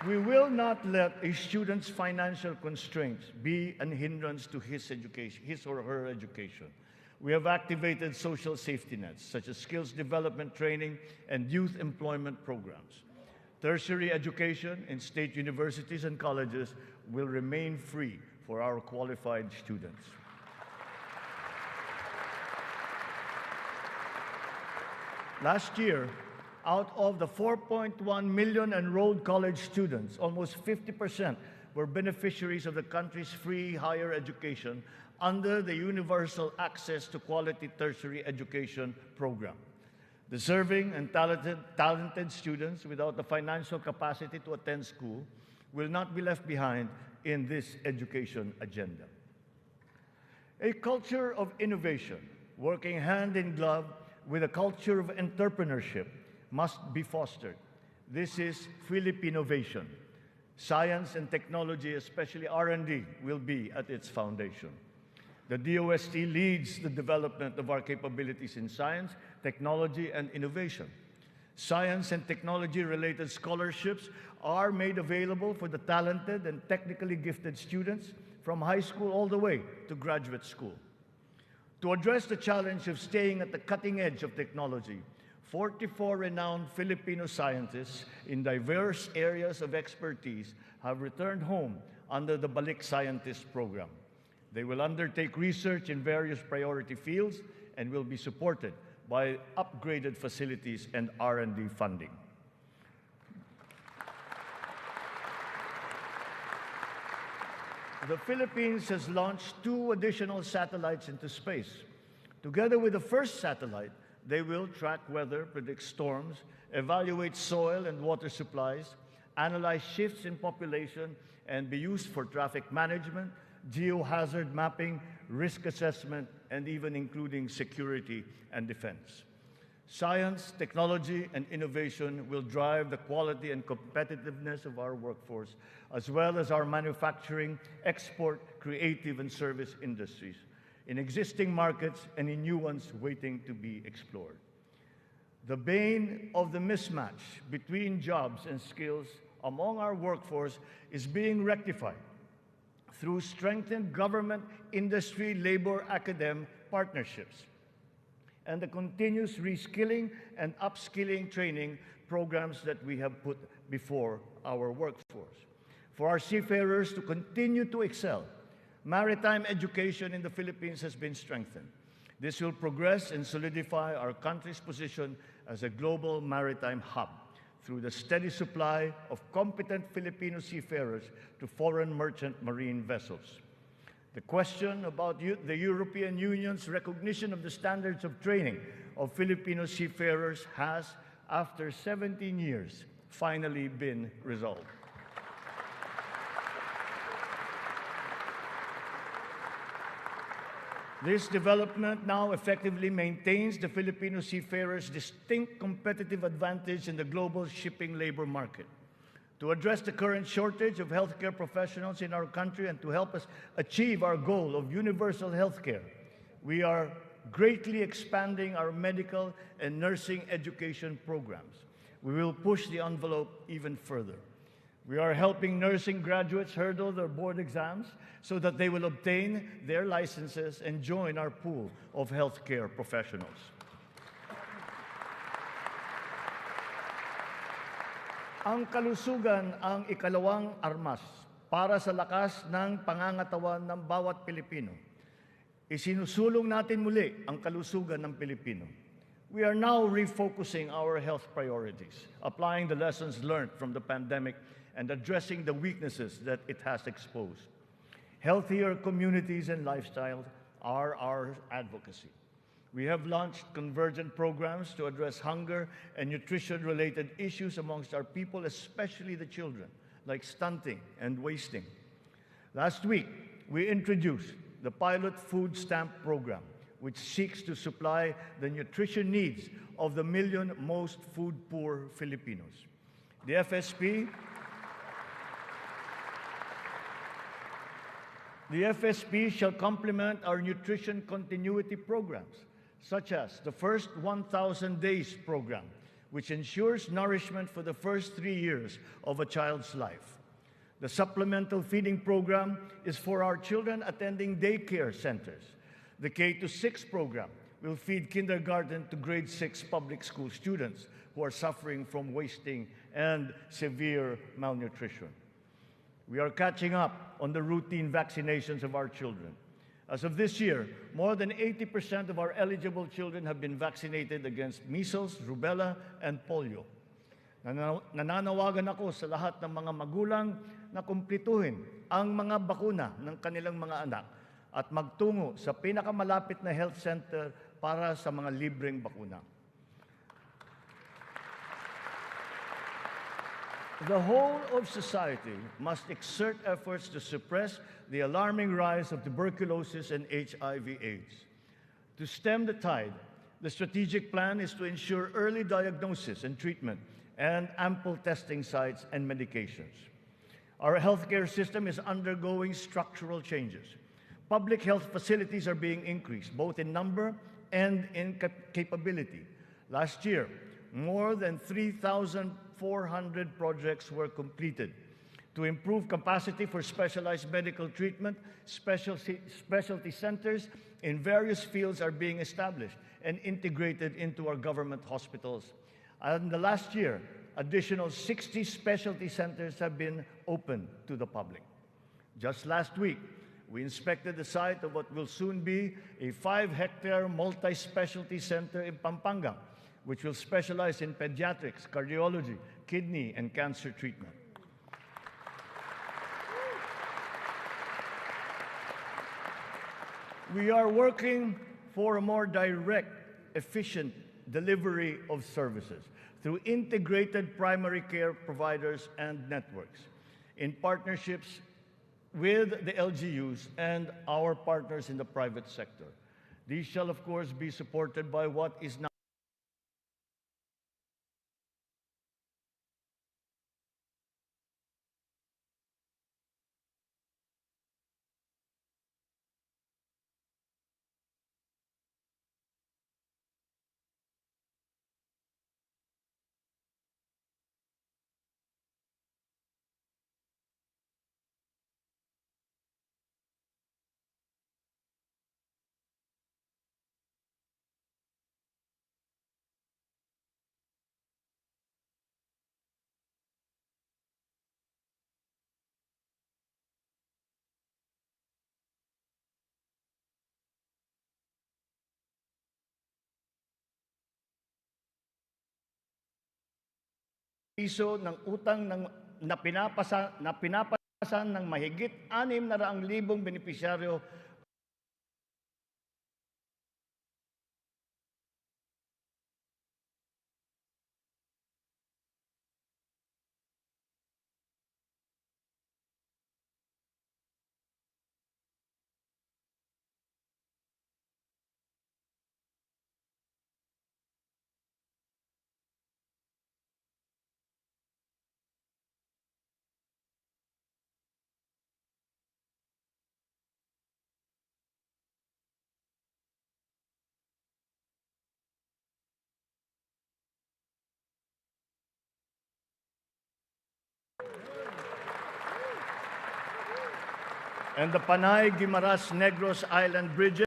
We will not let a student's financial constraints be an hindrance to his or her education. We have activated social safety nets, such as skills development training and youth employment programs. Tertiary education in state universities and colleges will remain free for our qualified students. Last year, out of the 4.1 million enrolled college students, almost 50% were beneficiaries of the country's free higher education under the Universal Access to Quality Tertiary Education program. Deserving and talented students without the financial capacity to attend school will not be left behind in this education agenda. A culture of innovation, working hand in glove with a culture of entrepreneurship, must be fostered. This is Philippinovation. Science and technology, especially R&D, will be at its foundation. The DOST leads the development of our capabilities in science, technology, and innovation. Science and technology-related scholarships are made available for the talented and technically gifted students from high school all the way to graduate school. To address the challenge of staying at the cutting edge of technology, 44 renowned Filipino scientists in diverse areas of expertise have returned home under the Balik Scientist program. They will undertake research in various priority fields and will be supported by upgraded facilities and R&D funding. the Philippines has launched 2 additional satellites into space. Together with the first satellite, they will track weather, predict storms, evaluate soil and water supplies, analyze shifts in population, and be used for traffic management, geohazard mapping, risk assessment, and even including security and defense. Science, technology, and innovation will drive the quality and competitiveness of our workforce, as well as our manufacturing, export, creative, and service industries, in existing markets and in new ones waiting to be explored. The bane of the mismatch between jobs and skills among our workforce is being rectified through strengthened government, industry, labor, academe partnerships, and the continuous reskilling and upskilling training programs that we have put before our workforce. For our seafarers to continue to excel, maritime education in the Philippines has been strengthened. This will progress and solidify our country's position as a global maritime hub through the steady supply of competent Filipino seafarers to foreign merchant marine vessels. The question about the European Union's recognition of the standards of training of Filipino seafarers has, after 17 years, finally been resolved. This development now effectively maintains the Filipino seafarers' distinct competitive advantage in the global shipping labor market. To address the current shortage of healthcare professionals in our country and to help us achieve our goal of universal healthcare, we are greatly expanding our medical and nursing education programs. We will push the envelope even further. We are helping nursing graduates hurdle their board exams so that they will obtain their licenses and join our pool of healthcare professionals. Ang kalusugan ang ikalawang armas para sa lakas ng pangangatawan ng bawat Pilipino. Isinusulong natin muli ang kalusugan ng Pilipino. We are now refocusing our health priorities, applying the lessons learned from the pandemic and addressing the weaknesses that it has exposed. Healthier communities and lifestyles are our advocacy. We have launched convergent programs to address hunger and nutrition-related issues amongst our people, especially the children, like stunting and wasting. Last week, we introduced the pilot food stamp program, which seeks to supply the nutrition needs of the million most food-poor Filipinos. The FSP shall complement our nutrition continuity programs, such as the First 1,000 Days program, which ensures nourishment for the first 3 years of a child's life. The supplemental feeding program is for our children attending daycare centers. The K-6 program will feed kindergarten to grade 6 public school students who are suffering from wasting and severe malnutrition. We are catching up on the routine vaccinations of our children. As of this year, more than 80% of our eligible children have been vaccinated against measles, rubella, and polio. Nananawagan ako sa lahat ng mga magulang na kumplituhin ang mga bakuna ng kanilang mga anak at magtungo sa pinakamalapit na health center para sa mga libreng bakuna. The whole of society must exert efforts to suppress the alarming rise of tuberculosis and HIV/AIDS. To stem the tide, the strategic plan is to ensure early diagnosis and treatment and ample testing sites and medications. Our healthcare system is undergoing structural changes. Public health facilities are being increased, both in number and in capability. Last year, more than 3,400 projects were completed. To improve capacity for specialized medical treatment, specialty centers in various fields are being established and integrated into our government hospitals. And in the last year, additional 60 specialty centers have been opened to the public. Just last week, we inspected the site of what will soon be a 5-hectare multi-specialty center in Pampanga, which will specialize in pediatrics, cardiology, kidney, and cancer treatment. We are working for a more direct, efficient delivery of services through integrated primary care providers and networks in partnerships with the LGUs and our partners in the private sector. These shall, of course, be supported by what is now piso ng utang na pinapasan ng mahigit 600,000 benepisyaryo and the Panay, Guimaras, Negros Island bridges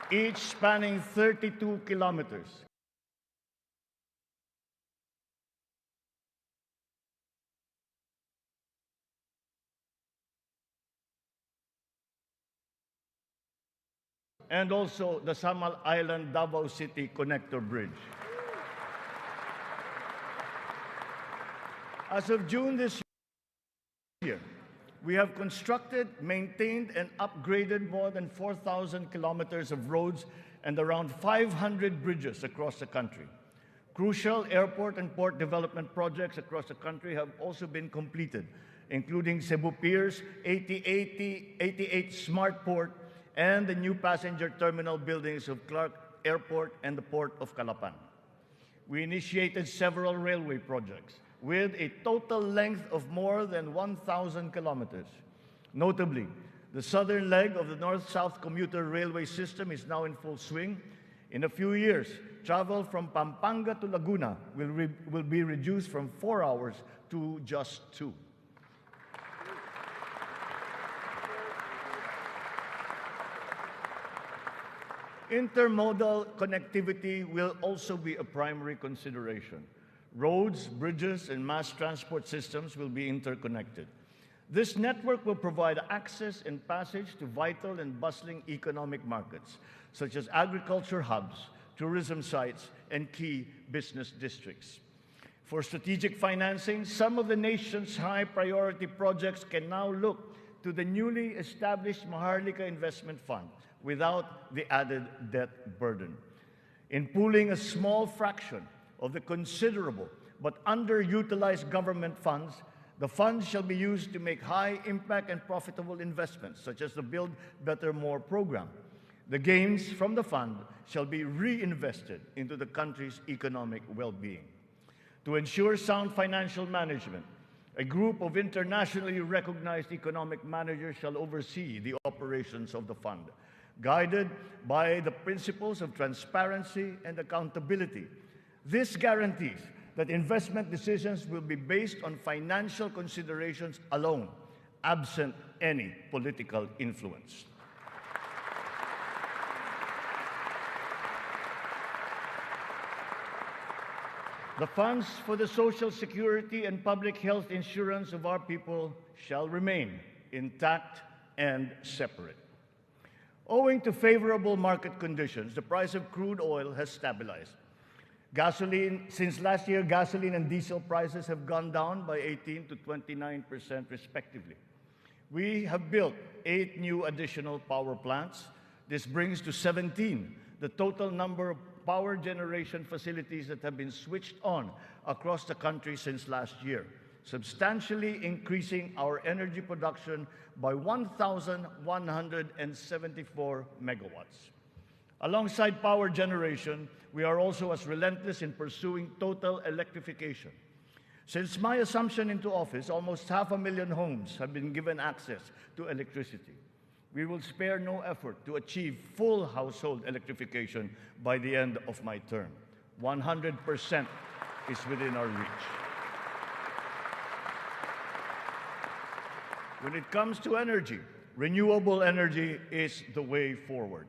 each spanning 32 kilometers. And also the Samal Island Davao City Connector Bridge. As of June this year, we have constructed, maintained, and upgraded more than 4,000 kilometers of roads and around 500 bridges across the country. Crucial airport and port development projects across the country have also been completed, including Cebu Pier's 88 Smart Port and the new passenger terminal buildings of Clark Airport and the Port of Calapan. We initiated several railway projects with a total length of more than 1,000 kilometers. Notably, the southern leg of the north-south commuter railway system is now in full swing. In a few years, travel from Pampanga to Laguna will be reduced from 4 hours to just 2. Intermodal connectivity will also be a primary consideration. Roads, bridges, and mass transport systems will be interconnected. This network will provide access and passage to vital and bustling economic markets, such as agriculture hubs, tourism sites, and key business districts. For strategic financing, some of the nation's high-priority projects can now look to the newly established Maharlika Investment Fund without the added debt burden. In pooling a small fraction of the considerable but underutilized government funds, the funds shall be used to make high-impact and profitable investments, such as the Build Better More program. The gains from the fund shall be reinvested into the country's economic well-being. To ensure sound financial management, a group of internationally recognized economic managers shall oversee the operations of the fund, guided by the principles of transparency and accountability. This guarantees that investment decisions will be based on financial considerations alone, absent any political influence. The funds for the social security and public health insurance of our people shall remain intact and separate. Owing to favorable market conditions, the price of crude oil has stabilized. Since last year, gasoline and diesel prices have gone down by 18 to 29% respectively. We have built 8 new additional power plants. This brings to 17 the total number of power generation facilities that have been switched on across the country since last year, substantially increasing our energy production by 1,174 megawatts. Alongside power generation, we are also as relentless in pursuing total electrification. Since my assumption into office, almost 500,000 homes have been given access to electricity. We will spare no effort to achieve full household electrification by the end of my term. 100% is within our reach. When it comes to energy, renewable energy is the way forward.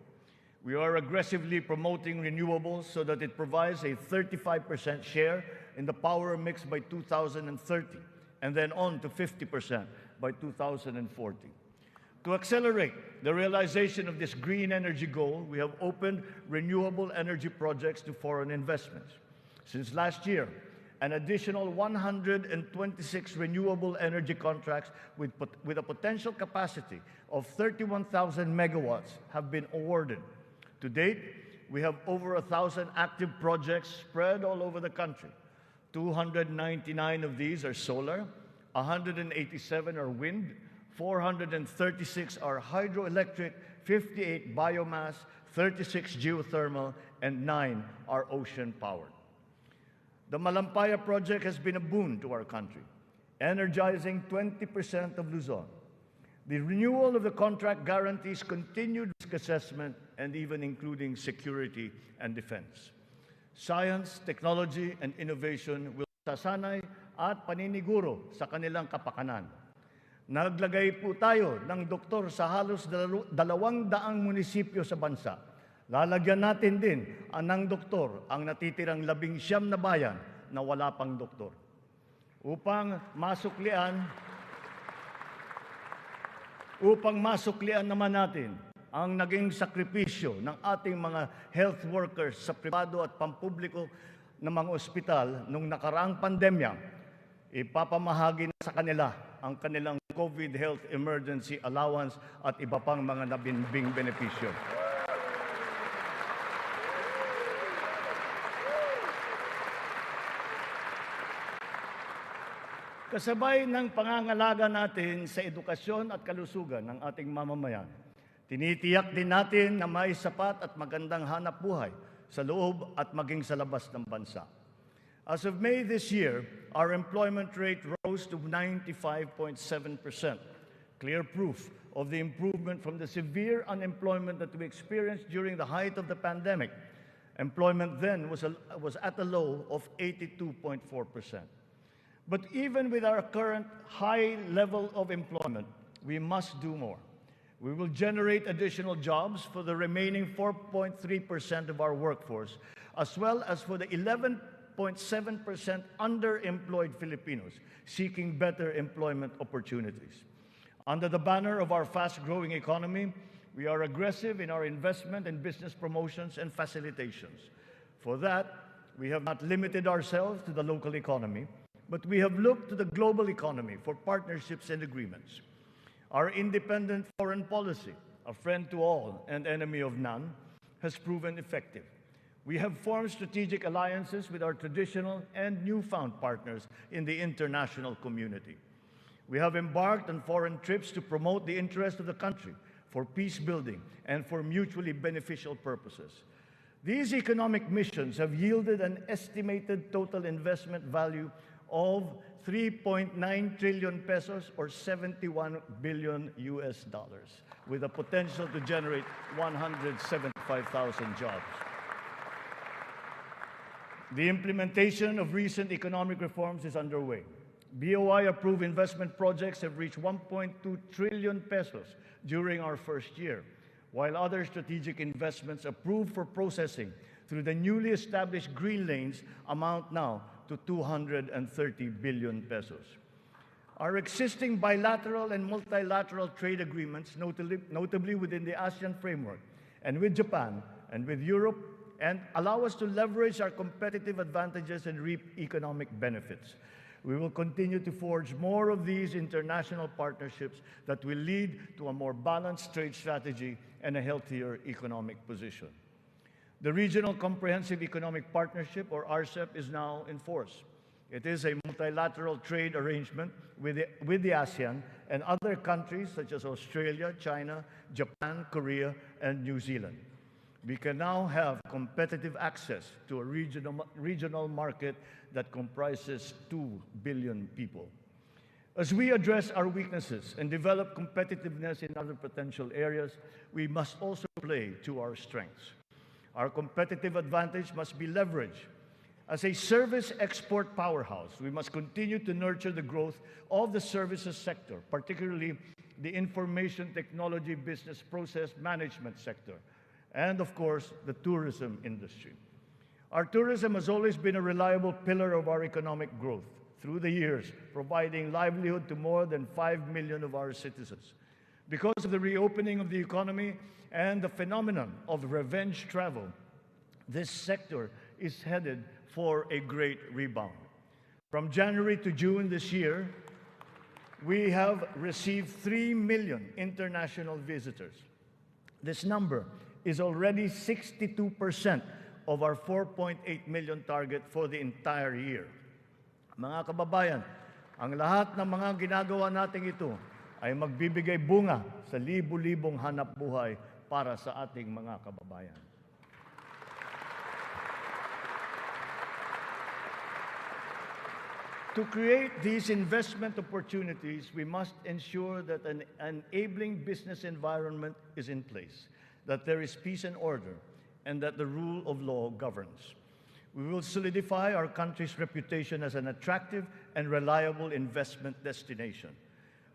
We are aggressively promoting renewables so that it provides a 35% share in the power mix by 2030, and then on to 50% by 2040. To accelerate the realization of this green energy goal, we have opened renewable energy projects to foreign investments. Since last year, an additional 126 renewable energy contracts with a potential capacity of 31,000 megawatts have been awarded. To date, we have over 1,000 active projects spread all over the country. 299 of these are solar, 187 are wind, 436 are hydroelectric, 58 biomass, 36 geothermal, and 9 are ocean-powered. The Malampaya project has been a boon to our country, energizing 20% of Luzon. The renewal of the contract guarantees continued risk assessment and even including security and defense. Science, technology, and innovation will sasanay at paniniguro sa kanilang kapakanan. Naglagay po tayo ng doktor sa halos 200 munisipyo sa bansa. Lalagyan natin din ng doktor ang natitirang 19 na bayan na wala pang doktor. Upang masuklian naman natin ang naging sakripisyo ng ating mga health workers sa pribado at pampubliko ng mga ospital nung nakaraang pandemya, ipapamahagi na sa kanila ang kanilang COVID Health Emergency Allowance at iba pang mga nabinbing benepisyo. Kasabay ng pangangalaga natin sa edukasyon at kalusugan ng ating mamamayan, tinitiyak din natin na may sapat at magandang hanap buhay sa loob at maging sa labas ng bansa. As of May this year, our employment rate rose to 95.7%, clear proof of the improvement from the severe unemployment that we experienced during the height of the pandemic. Employment then was at a low of 82.4%. But even with our current high level of employment, we must do more. We will generate additional jobs for the remaining 4.3% of our workforce, as well as for the 11.7% underemployed Filipinos seeking better employment opportunities. Under the banner of our fast-growing economy, we are aggressive in our investment and business promotions and facilitations. For that, we have not limited ourselves to the local economy, but we have looked to the global economy for partnerships and agreements. Our independent foreign policy, a friend to all and enemy of none, has proven effective. We have formed strategic alliances with our traditional and newfound partners in the international community. We have embarked on foreign trips to promote the interest of the country for peace building and for mutually beneficial purposes. These economic missions have yielded an estimated total investment value of 3.9 trillion pesos or $71 billion with a potential to generate 175,000 jobs. The implementation of recent economic reforms is underway. BOI-approved investment projects have reached 1.2 trillion pesos during our first year, while other strategic investments approved for processing through the newly established green lanes amount now to 230 billion pesos. Our existing bilateral and multilateral trade agreements, notably within the ASEAN framework, and with Japan, and with Europe, and allow us to leverage our competitive advantages and reap economic benefits. We will continue to forge more of these international partnerships that will lead to a more balanced trade strategy and a healthier economic position. The Regional Comprehensive Economic Partnership, or RCEP, is now in force. It is a multilateral trade arrangement with the ASEAN and other countries such as Australia, China, Japan, Korea, and New Zealand. We can now have competitive access to a regional market that comprises 2 billion people. As we address our weaknesses and develop competitiveness in other potential areas, we must also play to our strengths. Our competitive advantage must be leveraged. As a service export powerhouse, we must continue to nurture the growth of the services sector, particularly the information technology business process management sector, and of course, the tourism industry. Our tourism has always been a reliable pillar of our economic growth through the years, providing livelihood to more than 5 million of our citizens. Because of the reopening of the economy and the phenomenon of revenge travel, this sector is headed for a great rebound. From January to June this year, we have received 3 million international visitors. This number is already 62% of our 4.8 million target for the entire year. Mga kababayan, ang lahat ng mga ginagawa natin ito ay magbibigay bunga sa libu-libong hanap buhay para sa ating mga kababayan. To create these investment opportunities, we must ensure that an enabling business environment is in place, that there is peace and order, and that the rule of law governs. We will solidify our country's reputation as an attractive and reliable investment destination.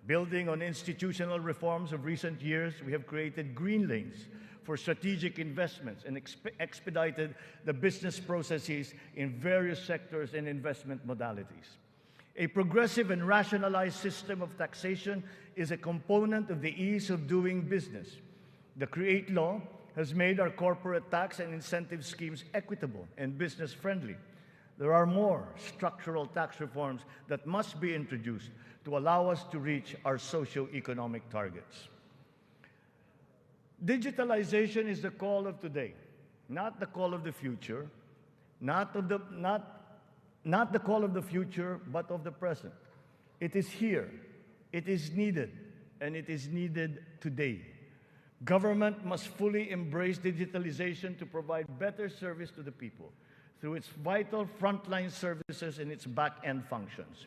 Building on institutional reforms of recent years, we have created green lanes for strategic investments and expedited the business processes in various sectors and investment modalities. A progressive and rationalized system of taxation is a component of the ease of doing business. The CREATE law has made our corporate tax and incentive schemes equitable and business-friendly. There are more structural tax reforms that must be introduced to allow us to reach our socio-economic targets. Digitalization is the call of today, not the call of the future, not the call of the future, but of the present. It is here, it is needed, and it is needed today. Government must fully embrace digitalization to provide better service to the people through its vital frontline services and its back-end functions.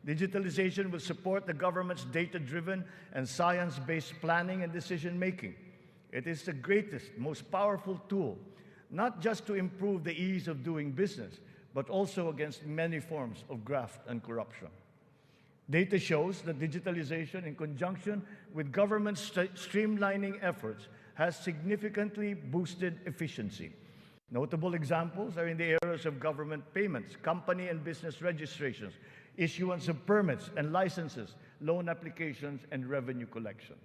Digitalization will support the government's data-driven and science-based planning and decision-making. It is the greatest, most powerful tool, not just to improve the ease of doing business, but also against many forms of graft and corruption. Data shows that digitalization, in conjunction with government streamlining efforts, has significantly boosted efficiency. Notable examples are in the areas of government payments, company and business registrations, issuance of permits and licenses, loan applications, and revenue collection.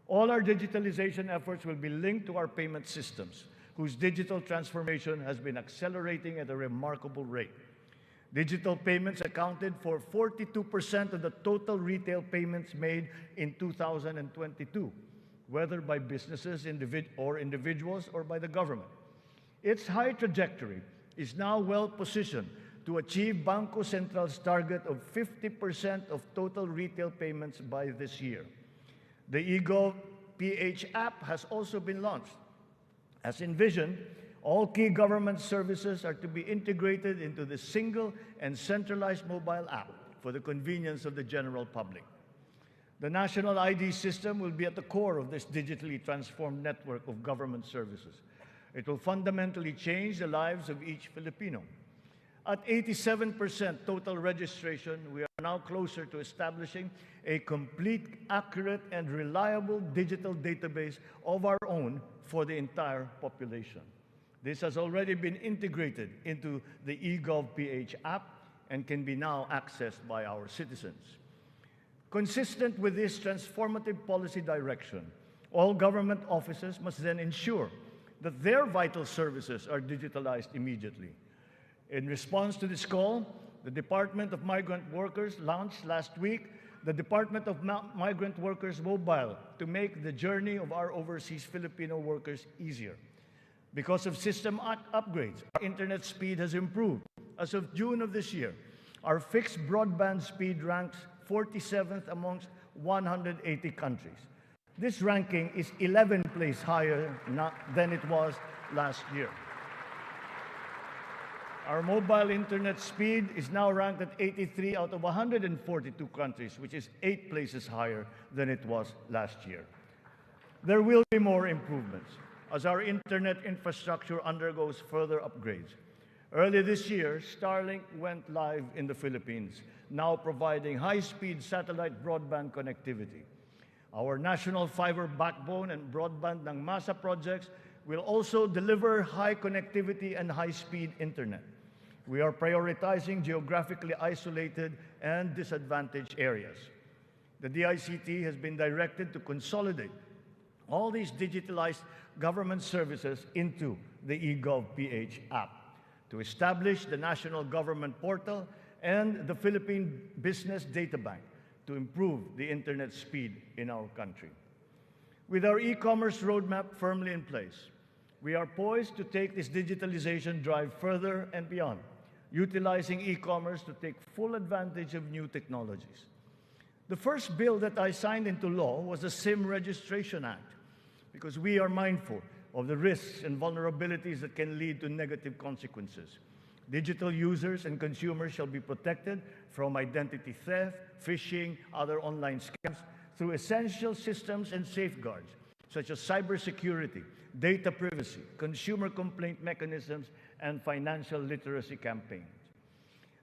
All our digitalization efforts will be linked to our payment systems, whose digital transformation has been accelerating at a remarkable rate. Digital payments accounted for 42% of the total retail payments made in 2022, whether by businesses or individuals or by the government. Its high trajectory is now well positioned to achieve Bangko Central's target of 50% of total retail payments by this year. The eGov.ph app has also been launched. As envisioned, all key government services are to be integrated into the single and centralized mobile app for the convenience of the general public. The national ID system will be at the core of this digitally transformed network of government services. It will fundamentally change the lives of each Filipino. At 87% total registration, we are now closer to establishing a complete, accurate, and reliable digital database of our own for the entire population. This has already been integrated into the eGov.ph app and can be now accessed by our citizens. Consistent with this transformative policy direction, all government offices must then ensure that their vital services are digitalized immediately. In response to this call, the Department of Migrant Workers launched last week the Department of Migrant Workers Mobile to make the journey of our overseas Filipino workers easier. Because of system upgrades, our internet speed has improved. As of June of this year, our fixed broadband speed ranks 47th amongst 180 countries. This ranking is 11 places higher than it was last year. Our mobile internet speed is now ranked at 83 out of 142 countries, which is 8 places higher than it was last year. There will be more improvements as our internet infrastructure undergoes further upgrades. Earlier this year, Starlink went live in the Philippines, now providing high-speed satellite broadband connectivity. Our national fiber backbone and broadband ng MASA projects will also deliver high connectivity and high-speed internet. We are prioritizing geographically isolated and disadvantaged areas. The DICT has been directed to consolidate all these digitalized government services into the eGovPH app, to establish the National Government Portal and the Philippine Business Data Bank to improve the internet speed in our country. With our e-commerce roadmap firmly in place, we are poised to take this digitalization drive further and beyond, utilizing e-commerce to take full advantage of new technologies. The first bill that I signed into law was the SIM Registration Act, because we are mindful of the risks and vulnerabilities that can lead to negative consequences. Digital users and consumers shall be protected from identity theft, phishing, other online scams through essential systems and safeguards, such as cybersecurity, data privacy, consumer complaint mechanisms, and financial literacy campaigns.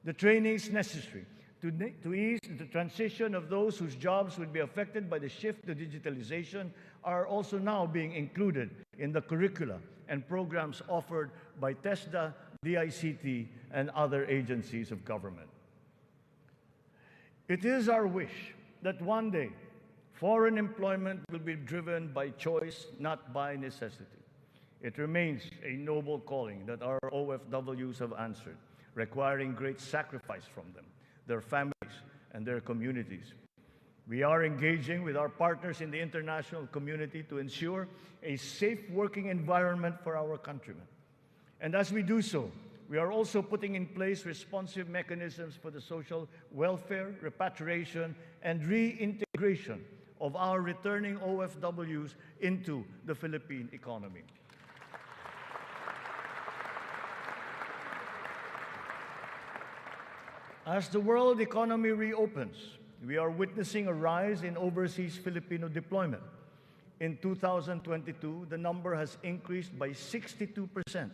The trainings necessary to ease the transition of those whose jobs would be affected by the shift to digitalization are also now being included in the curricula and programs offered by TESDA, DICT, and other agencies of government. It is our wish that one day foreign employment will be driven by choice, not by necessity. It remains a noble calling that our OFWs have answered, requiring great sacrifice from them, their families, and their communities. We are engaging with our partners in the international community to ensure a safe working environment for our countrymen. And as we do so, we are also putting in place responsive mechanisms for the social welfare, repatriation, and reintegration of our returning OFWs into the Philippine economy. As the world economy reopens, we are witnessing a rise in overseas Filipino deployment. In 2022, the number has increased by 62%.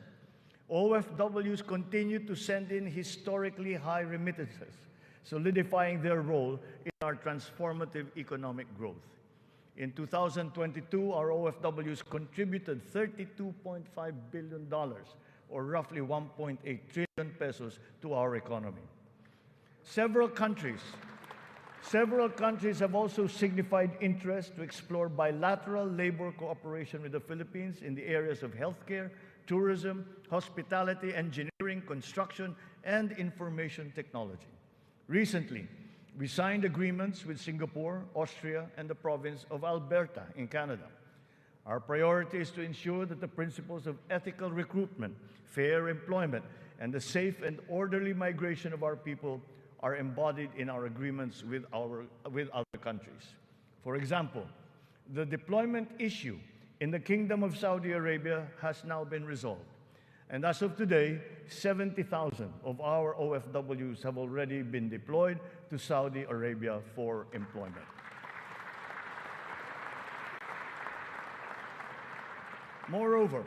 OFWs continue to send in historically high remittances, solidifying their role in our transformative economic growth. In 2022, our OFWs contributed $32.5 billion, or roughly 1.8 trillion pesos, to our economy. Several countries have also signified interest to explore bilateral labor cooperation with the Philippines in the areas of healthcare, tourism, hospitality, engineering, construction, and information technology. Recently, we signed agreements with Singapore, Austria, and the province of Alberta in Canada. Our priority is to ensure that the principles of ethical recruitment, fair employment, and the safe and orderly migration of our people are embodied in our agreements with other countries. For example, the deployment issue in the Kingdom of Saudi Arabia has now been resolved. And as of today, 70,000 of our OFWs have already been deployed to Saudi Arabia for employment. Moreover,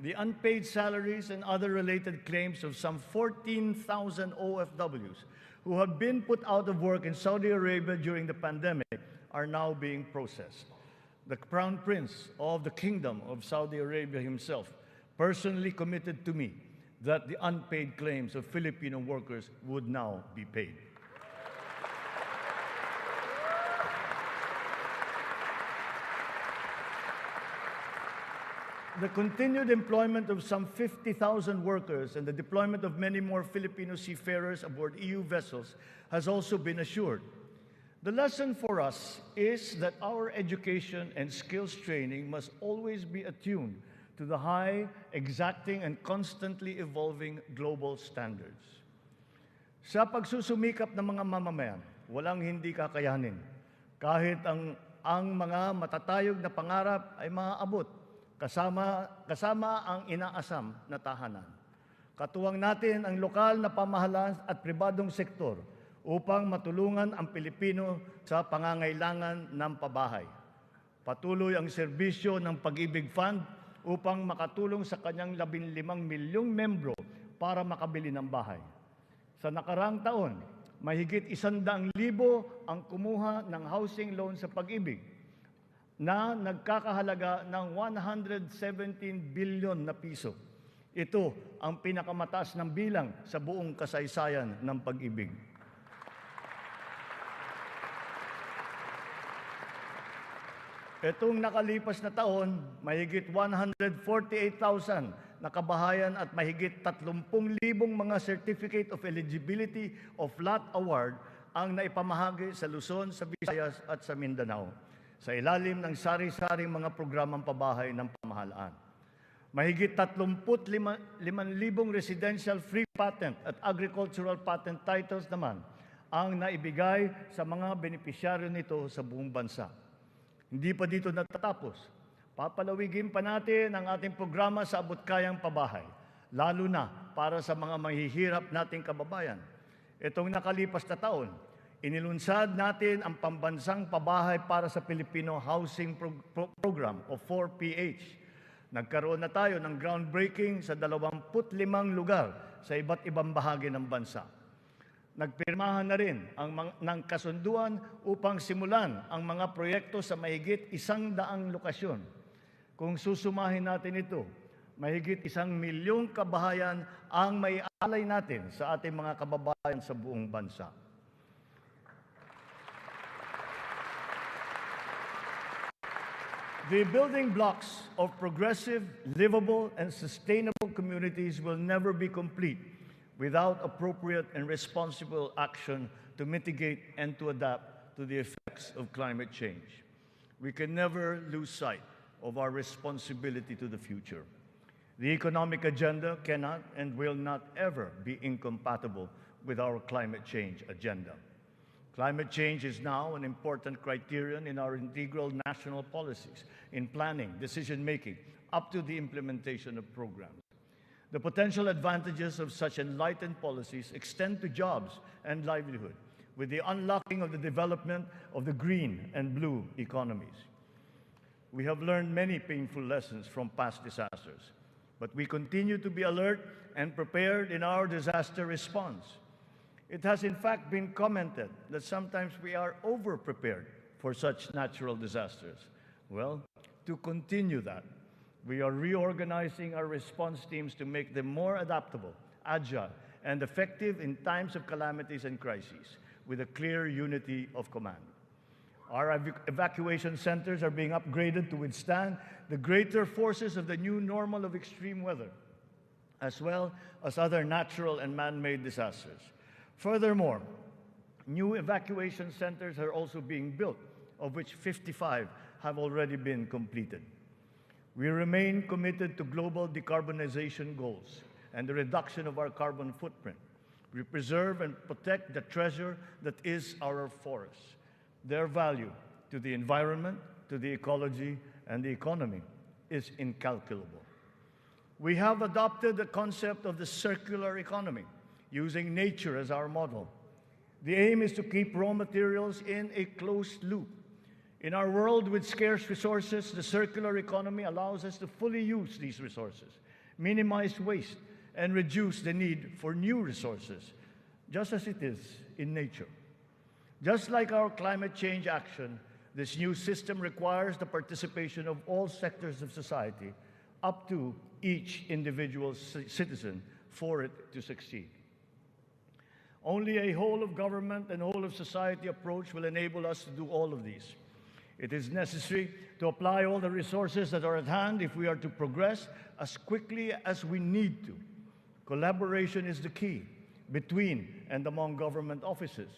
the unpaid salaries and other related claims of some 14,000 OFWs who have been put out of work in Saudi Arabia during the pandemic are now being processed. The Crown Prince of the Kingdom of Saudi Arabia himself personally committed to me that the unpaid claims of Filipino workers would now be paid. The continued employment of some 50,000 workers and the deployment of many more Filipino seafarers aboard EU vessels has also been assured. The lesson for us is that our education and skills training must always be attuned to the high, exacting, and constantly evolving global standards. Sa pagsusumikap ng mga mamamayan, walang hindi kakayanin. Kahit ang mga matatayog na pangarap ay maaabot, kasama ang inaasam na tahanan. Katuwang natin ang lokal na pamahalaan at pribadong sektor upang matulungan ang Pilipino sa pangangailangan ng pabahay. Patuloy ang serbisyo ng Pag-ibig Fund upang makatulong sa kanyang 15 milyong membro para makabili ng bahay. Sa nakarang taon, mahigit 100,000 ang kumuha ng housing loan sa Pag-ibig na nagkakahalaga ng 117 billion na piso. Ito ang pinakamataas ng bilang sa buong kasaysayan ng Pag-ibig. Itong nakalipas na taon, mahigit 148,000 na kabahayan at mahigit 30,000 mga Certificate of Eligibility of Lot Award ang naipamahagi sa Luzon, sa Visayas at sa Mindanao sa ilalim ng sari-saring mga programang pabahay ng pamahalaan. Mahigit 35,000 residential free patent at agricultural patent titles naman ang naibigay sa mga benepisyaryo nito sa buong bansa. Hindi pa dito natatapos. Papalawigin pa natin ang ating programa sa abot-kayang pabahay, lalo na para sa mga mahihirap nating kababayan. Itong nakalipas na taon, inilunsad natin ang pambansang pabahay para sa Filipino Housing Program o 4PH. Nagkaroon na tayo ng groundbreaking sa 25 lugar sa iba't ibang bahagi ng bansa. Nagpirmahan na rin ng kasunduan upang simulan ang mga proyekto sa mahigit 100 lokasyon. Kung susumahin natin ito, mahigit 1 milyong kabahayan ang may alay natin sa ating mga kababayan sa buong bansa. The building blocks of progressive, livable, and sustainable communities will never be complete without appropriate and responsible action to mitigate and to adapt to the effects of climate change. We can never lose sight of our responsibility to the future. The economic agenda cannot and will not ever be incompatible with our climate change agenda. Climate change is now an important criterion in our integral national policies, in planning, decision-making, up to the implementation of programs. The potential advantages of such enlightened policies extend to jobs and livelihood, with the unlocking of the development of the green and blue economies. We have learned many painful lessons from past disasters, but we continue to be alert and prepared in our disaster response. It has in fact been commented that sometimes we are over-prepared for such natural disasters. Well, to continue that, we are reorganizing our response teams to make them more adaptable, agile, and effective in times of calamities and crises, with a clear unity of command. Our evacuation centers are being upgraded to withstand the greater forces of the new normal of extreme weather, as well as other natural and man-made disasters. Furthermore, new evacuation centers are also being built, of which 55 have already been completed. We remain committed to global decarbonization goals and the reduction of our carbon footprint. We preserve and protect the treasure that is our forests. Their value to the environment, to the ecology, and the economy is incalculable. We have adopted the concept of the circular economy, using nature as our model. The aim is to keep raw materials in a closed loop. In our world with scarce resources, the circular economy allows us to fully use these resources, minimize waste, and reduce the need for new resources, just as it is in nature. Just like our climate change action, this new system requires the participation of all sectors of society, up to each individual citizen, for it to succeed. Only a whole of government and whole of society approach will enable us to do all of these. It is necessary to apply all the resources that are at hand if we are to progress as quickly as we need to. Collaboration is the key between and among government offices,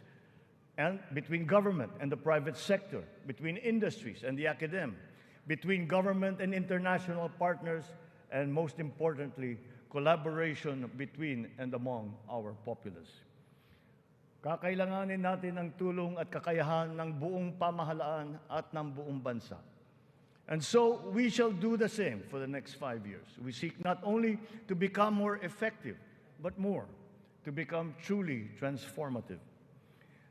and between government and the private sector, between industries and the academe, between government and international partners, and most importantly, collaboration between and among our populace. Kakailanganin natin ang tulong at kakayahan ng buong pamahalaan at ng buong bansa. And so, we shall do the same for the next 5 years. We seek not only to become more effective, but more, to become truly transformative.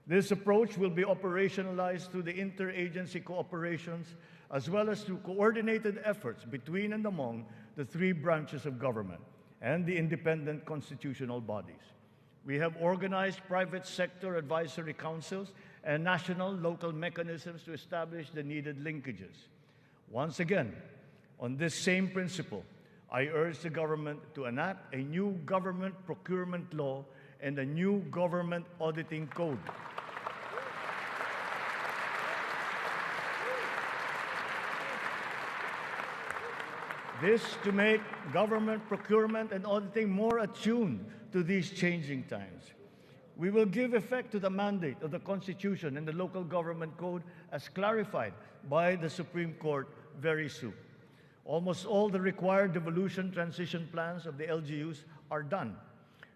This approach will be operationalized through the interagency cooperations as well as through coordinated efforts between and among the 3 branches of government and the independent constitutional bodies. We have organized private sector advisory councils and national local mechanisms to establish the needed linkages. Once again, on this same principle, I urge the government to enact a new government procurement law and a new government auditing code. This to make government procurement and auditing more attuned to these changing times. We will give effect to the mandate of the Constitution and the Local Government Code as clarified by the Supreme Court very soon. Almost all the required devolution transition plans of the LGUs are done.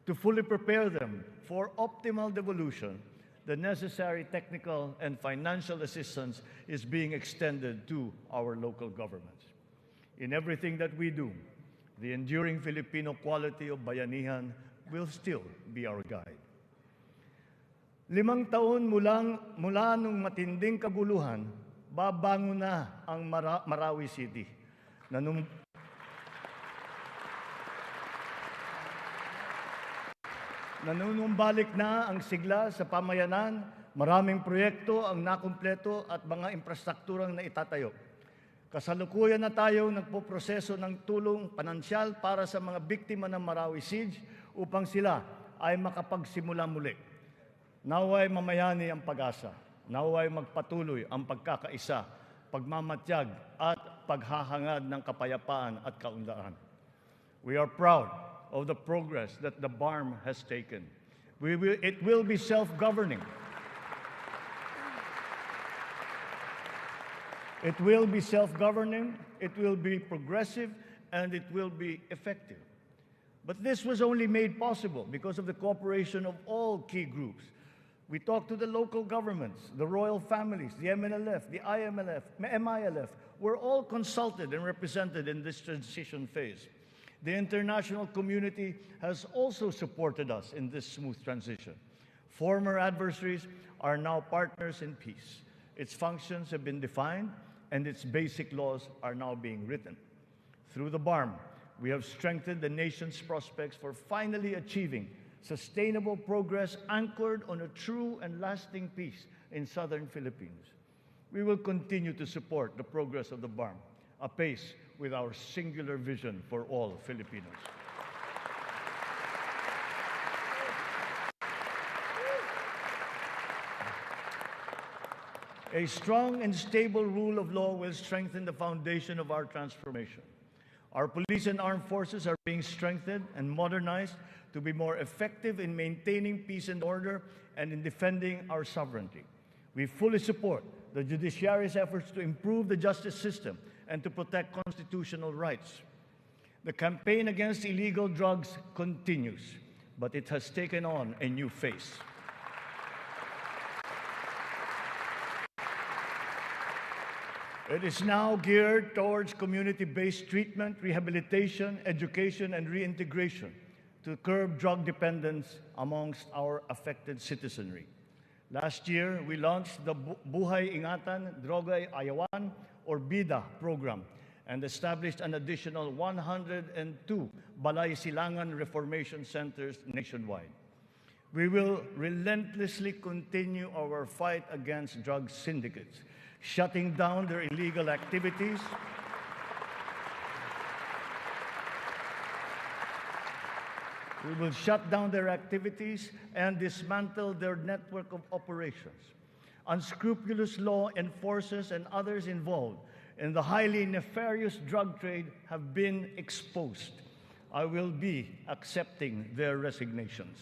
To fully prepare them for optimal devolution, the necessary technical and financial assistance is being extended to our local governments. In everything that we do, the enduring Filipino quality of bayanihan will still be our guide. 5 taon mula nung matinding kaguluhan, babangon na ang Marawi City. Nanunumbalik na ang sigla sa pamayanan, maraming proyekto ang nakumpleto at mga infrastrukturang naitatayo. Kasalukuyan na tayo nagpoproseso ng tulong pinansyal para sa mga biktima ng Marawi Siege upang sila ay makapagsimula muli. Naway mamayani ang pag-asa. Naway magpatuloy ang pagkakaisa, pagmamatyag at paghahangad ng kapayapaan at kaunlaran. We are proud of the progress that the BARM has taken. It will be self-governing. It will be self-governing, it will be progressive, and it will be effective. But this was only made possible because of the cooperation of all key groups. We talked to the local governments, the royal families, the MNLF, the MILF, were all consulted and represented in this transition phase. The international community has also supported us in this smooth transition. Former adversaries are now partners in peace. Its functions have been defined, and its basic laws are now being written. Through the BARM, we have strengthened the nation's prospects for finally achieving sustainable progress anchored on a true and lasting peace in southern Philippines. We will continue to support the progress of the BARM, apace with our singular vision for all Filipinos. A strong and stable rule of law will strengthen the foundation of our transformation. Our police and armed forces are being strengthened and modernized to be more effective in maintaining peace and order and in defending our sovereignty. We fully support the judiciary's efforts to improve the justice system and to protect constitutional rights. The campaign against illegal drugs continues, but it has taken on a new face. It is now geared towards community-based treatment, rehabilitation, education, and reintegration to curb drug dependence amongst our affected citizenry. Last year, we launched the Buhay Ingatan, Droga'y Ayawan, or BIDA program, and established an additional 102 Balay Silangan Reformation Centers nationwide. We will relentlessly continue our fight against drug syndicates, shutting down their illegal activities, we will shut down their activities and dismantle their network of operations. unscrupulous law enforcers, and others involved in the highly nefarious drug trade have been exposed. I will be accepting their resignations.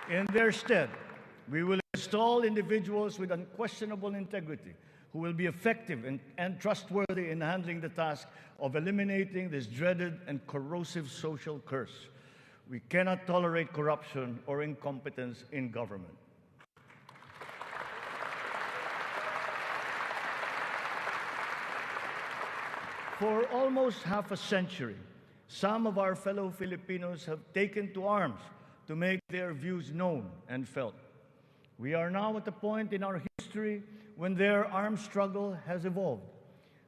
In their stead, we will install individuals with unquestionable integrity who will be effective and trustworthy in handling the task of eliminating this dreaded and corrosive social curse. We cannot tolerate corruption or incompetence in government. For almost half a century, some of our fellow Filipinos have taken to arms to make their views known and felt. We are now at a point in our history when their armed struggle has evolved.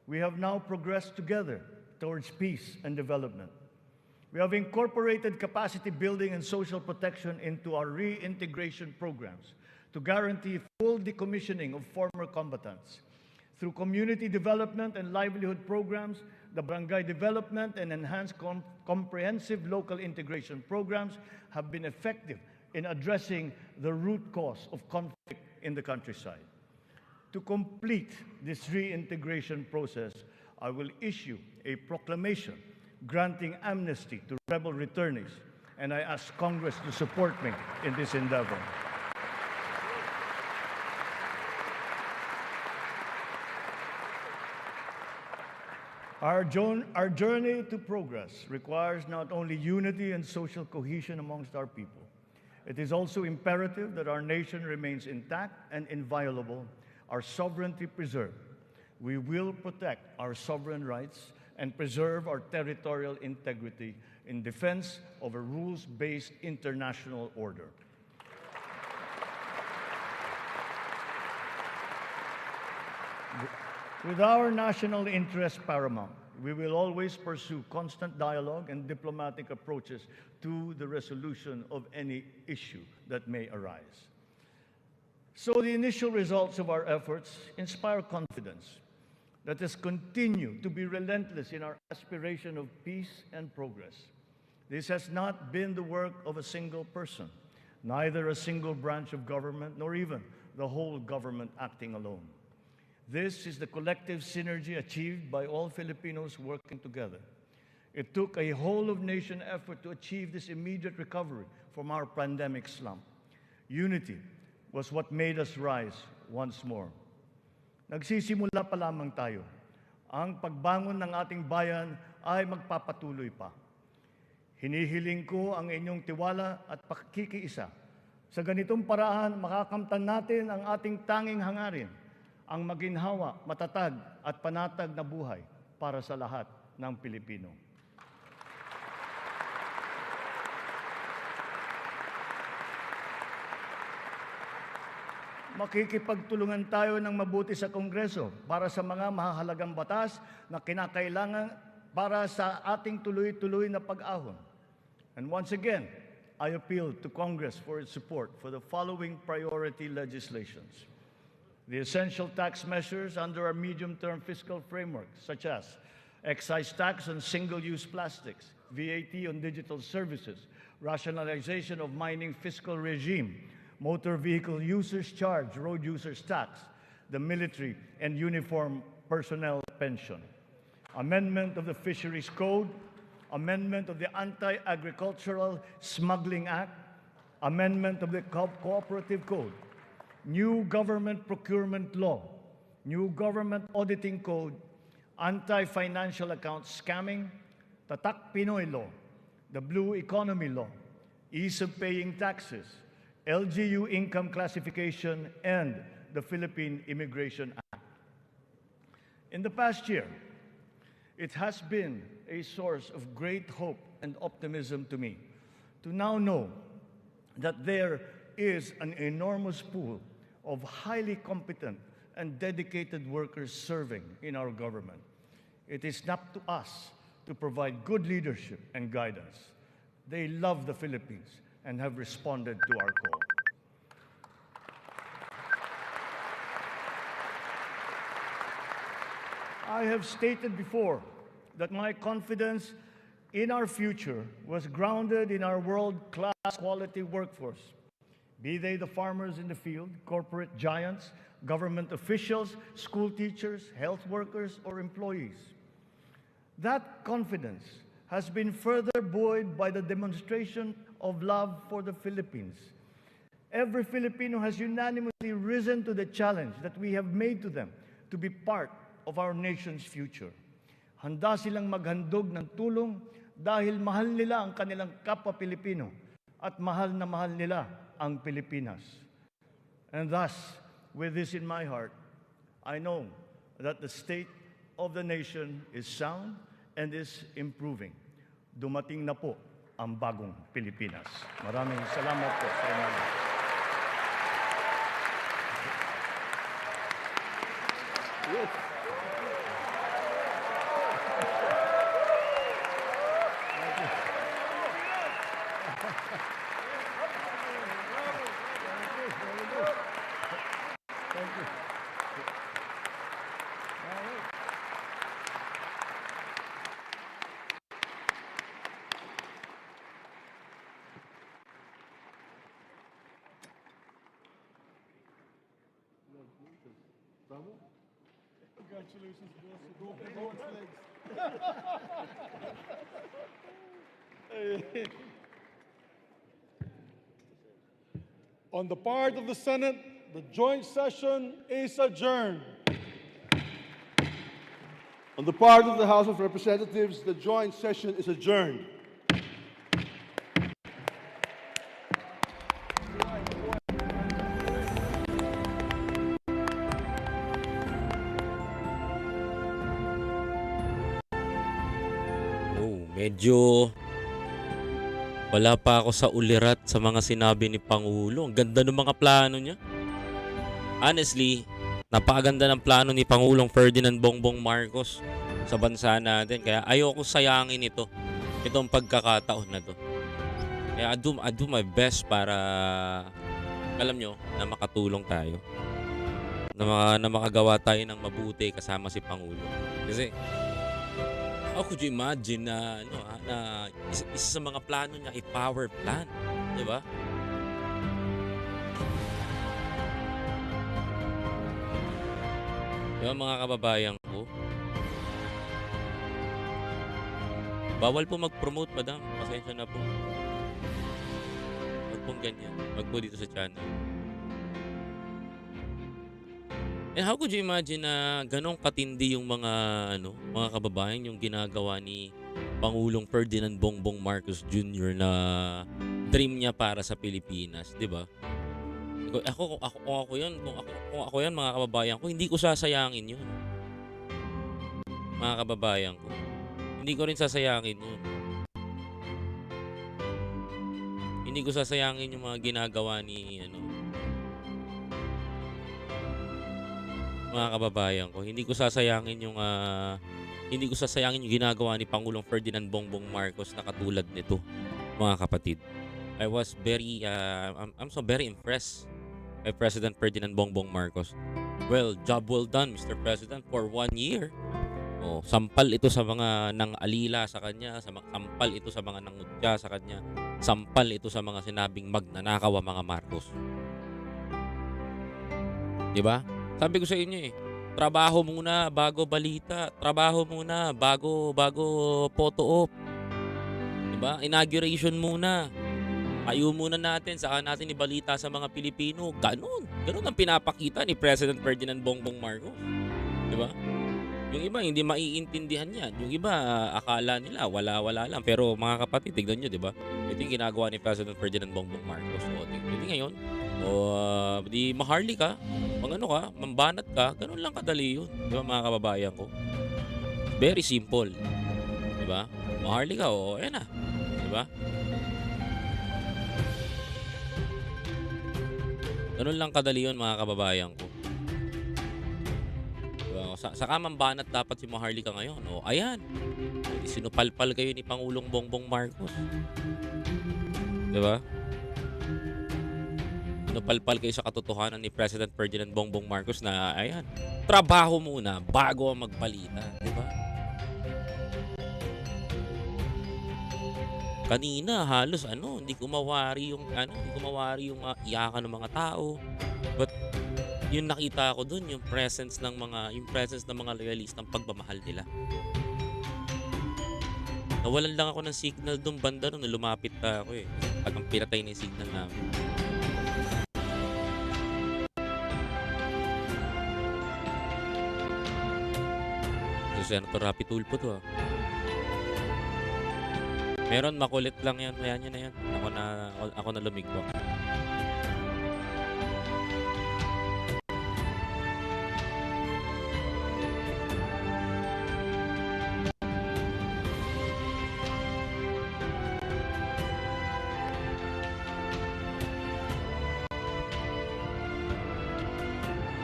We have now progressed together towards peace and development. We have incorporated capacity building and social protection into our reintegration programs to guarantee full decommissioning of former combatants. Through community development and livelihood programs, the barangay development and enhanced comprehensive local integration programs have been effective in addressing the root cause of conflict in the countryside. To complete this reintegration process, I will issue a proclamation granting amnesty to rebel returnees, and I ask Congress to support me in this endeavor. Our journey to progress requires not only unity and social cohesion amongst our people. It is also imperative that our nation remains intact and inviolable, our sovereignty preserved. We will protect our sovereign rights and preserve our territorial integrity in defense of a rules-based international order. With our national interest paramount, we will always pursue constant dialogue and diplomatic approaches to the resolution of any issue that may arise. So the initial results of our efforts inspire confidence. Let us continue to be relentless in our aspiration of peace and progress. This has not been the work of a single person, neither a single branch of government, nor even the whole government acting alone. This is the collective synergy achieved by all Filipinos working together. It took a whole-of-nation effort to achieve this immediate recovery from our pandemic slump. Unity was what made us rise once more. Nagsisimula pa lamang tayo. Ang pagbangon ng ating bayan ay magpapatuloy pa. Hinihiling ko ang inyong tiwala at pakikiisa. Sa ganitong paraan, makakamtan natin ang ating tanging hangarin, ang maginhawa, matatag at panatag na buhay para sa lahat ng Pilipino. Makikipagtulungan tayo ng mabuti sa Kongreso para sa mga mahahalagang batas na kinakailangan para sa ating tuloy-tuloy na pag-ahon. And once again, I appeal to Congress for its support for the following priority legislations. The essential tax measures under our medium-term fiscal framework, such as excise tax on single-use plastics, VAT on digital services, rationalization of mining fiscal regime, motor vehicle users charge, road users tax, the military and uniform personnel pension, amendment of the Fisheries Code, amendment of the Anti-Agricultural Smuggling Act, amendment of the Cooperative Code, new government procurement law, new government auditing code, anti-financial account scamming, Tatak Pinoy law, the blue economy law, ease of paying taxes, LGU income classification, and the Philippine Immigration Act. In the past year, it has been a source of great hope and optimism to me to now know that there is an enormous pool of highly competent and dedicated workers serving in our government. It is up to us to provide good leadership and guidance. They love the Philippines and have responded to our call. I have stated before that my confidence in our future was grounded in our world-class quality workforce, be they the farmers in the field, corporate giants, government officials, school teachers, health workers, or employees. That confidence has been further buoyed by the demonstration of love for the Philippines. Every Filipino has unanimously risen to the challenge that we have made to them to be part of our nation's future. Handa silang maghandog ng tulong dahil mahal nila ang kanilang kapwa Pilipino at mahal na mahal nila ang Pilipinas. And thus, with this in my heart, I know that the state of the nation is sound and is improving. Dumating na po ang bagong Pilipinas. Maraming salamat po sa inyo. Yes. Congratulations, boss. Go for its legs. On the part of the Senate, the joint session is adjourned. On the part of the House of Representatives, the joint session is adjourned. Medyo wala pa ako sa ulirat sa mga sinabi ni Pangulo. Ang ganda ng mga plano niya. Honestly, napakaganda ng plano ni Pangulong Ferdinand Bongbong Marcos sa bansa natin. Kaya ayoko sayangin ito. Itong pagkakataon na to. Kaya I do my best para alam nyo na makatulong tayo. Na makagawa tayo ng mabuti kasama si Pangulo. Kasi how could you imagine na isa sa mga plano niya ay power plant, 'di ba? Diba mga kababayan ko? Bawal po mag-promote, madam. Pasensya na po. Huwag pong ganyan. Huwag po dito sa channel. And how could you imagine na ganong katindi yung mga kababayan yung ginagawa ni Pangulong Ferdinand Bongbong Marcos Jr. na dream niya para sa Pilipinas, 'di ba? Kung ako 'yan mga kababayan ko, hindi ko sasayangin 'yun. Mga kababayan ko, hindi ko rin sasayangin 'yun. Hindi ko sasayangin yung mga ginagawa ni mga kababayan ko. Hindi ko sasayangin yung ginagawa ni Pangulong Ferdinand Bongbong Marcos na katulad nito, mga kapatid. I was I'm so very impressed by President Ferdinand Bongbong Marcos. Well, job well done, Mr. President, for 1 year. Sampal ito sa mga nang-alila sa kanya, sampal ito sa mga nangutya sa kanya, sampal ito sa mga sinabing magnanakaw ang mga Marcos. 'Di ba? Sabi ko sa inyo trabaho muna bago balita, trabaho muna bago photo op. 'Di ba? Inauguration muna. Tayo muna natin, saka natin ibalita sa mga Pilipino. Ganun ang pinapakita ni President Ferdinand Bongbong Marcos. 'Di ba? Yung iba hindi maiintindihan yan. Yung iba akala nila wala lang. Pero mga kapatid, tignan nyo, 'di ba? Ito yung ginagawa ni President Ferdinand Bongbong Marcos. Hindi ngayon. Di maharli ka, mambanat ka, ganun lang kadali yun. Di ba mga kababayan ko? Very simple. Di ba? Maharli ka, ayan na. Di ba? Ganun lang kadali yun mga kababayan ko. Diba? Saka mambanat dapat si maharli ka ngayon. Ayan. Sinupalpal kayo ni Pangulong Bongbong Marcos. Di ba? Napalpal kayo sa katotohanan ni President Ferdinand Bongbong Marcos na ayan, trabaho muna bago magbalita, di ba? Kanina halos hindi ko mawari iyakan ng mga tao. But yung nakita ko dun, yung presence ng mga loyalistang pagmamahal nila. Nawalan lang ako ng signal dun banda nung lumapit na ako eh. Hanggang pinatay na yung signal namin. Si Senator Rapi Tulfo to ah. Meron makulit lang yan. Ayan yun na yan. Ako na lumigwak.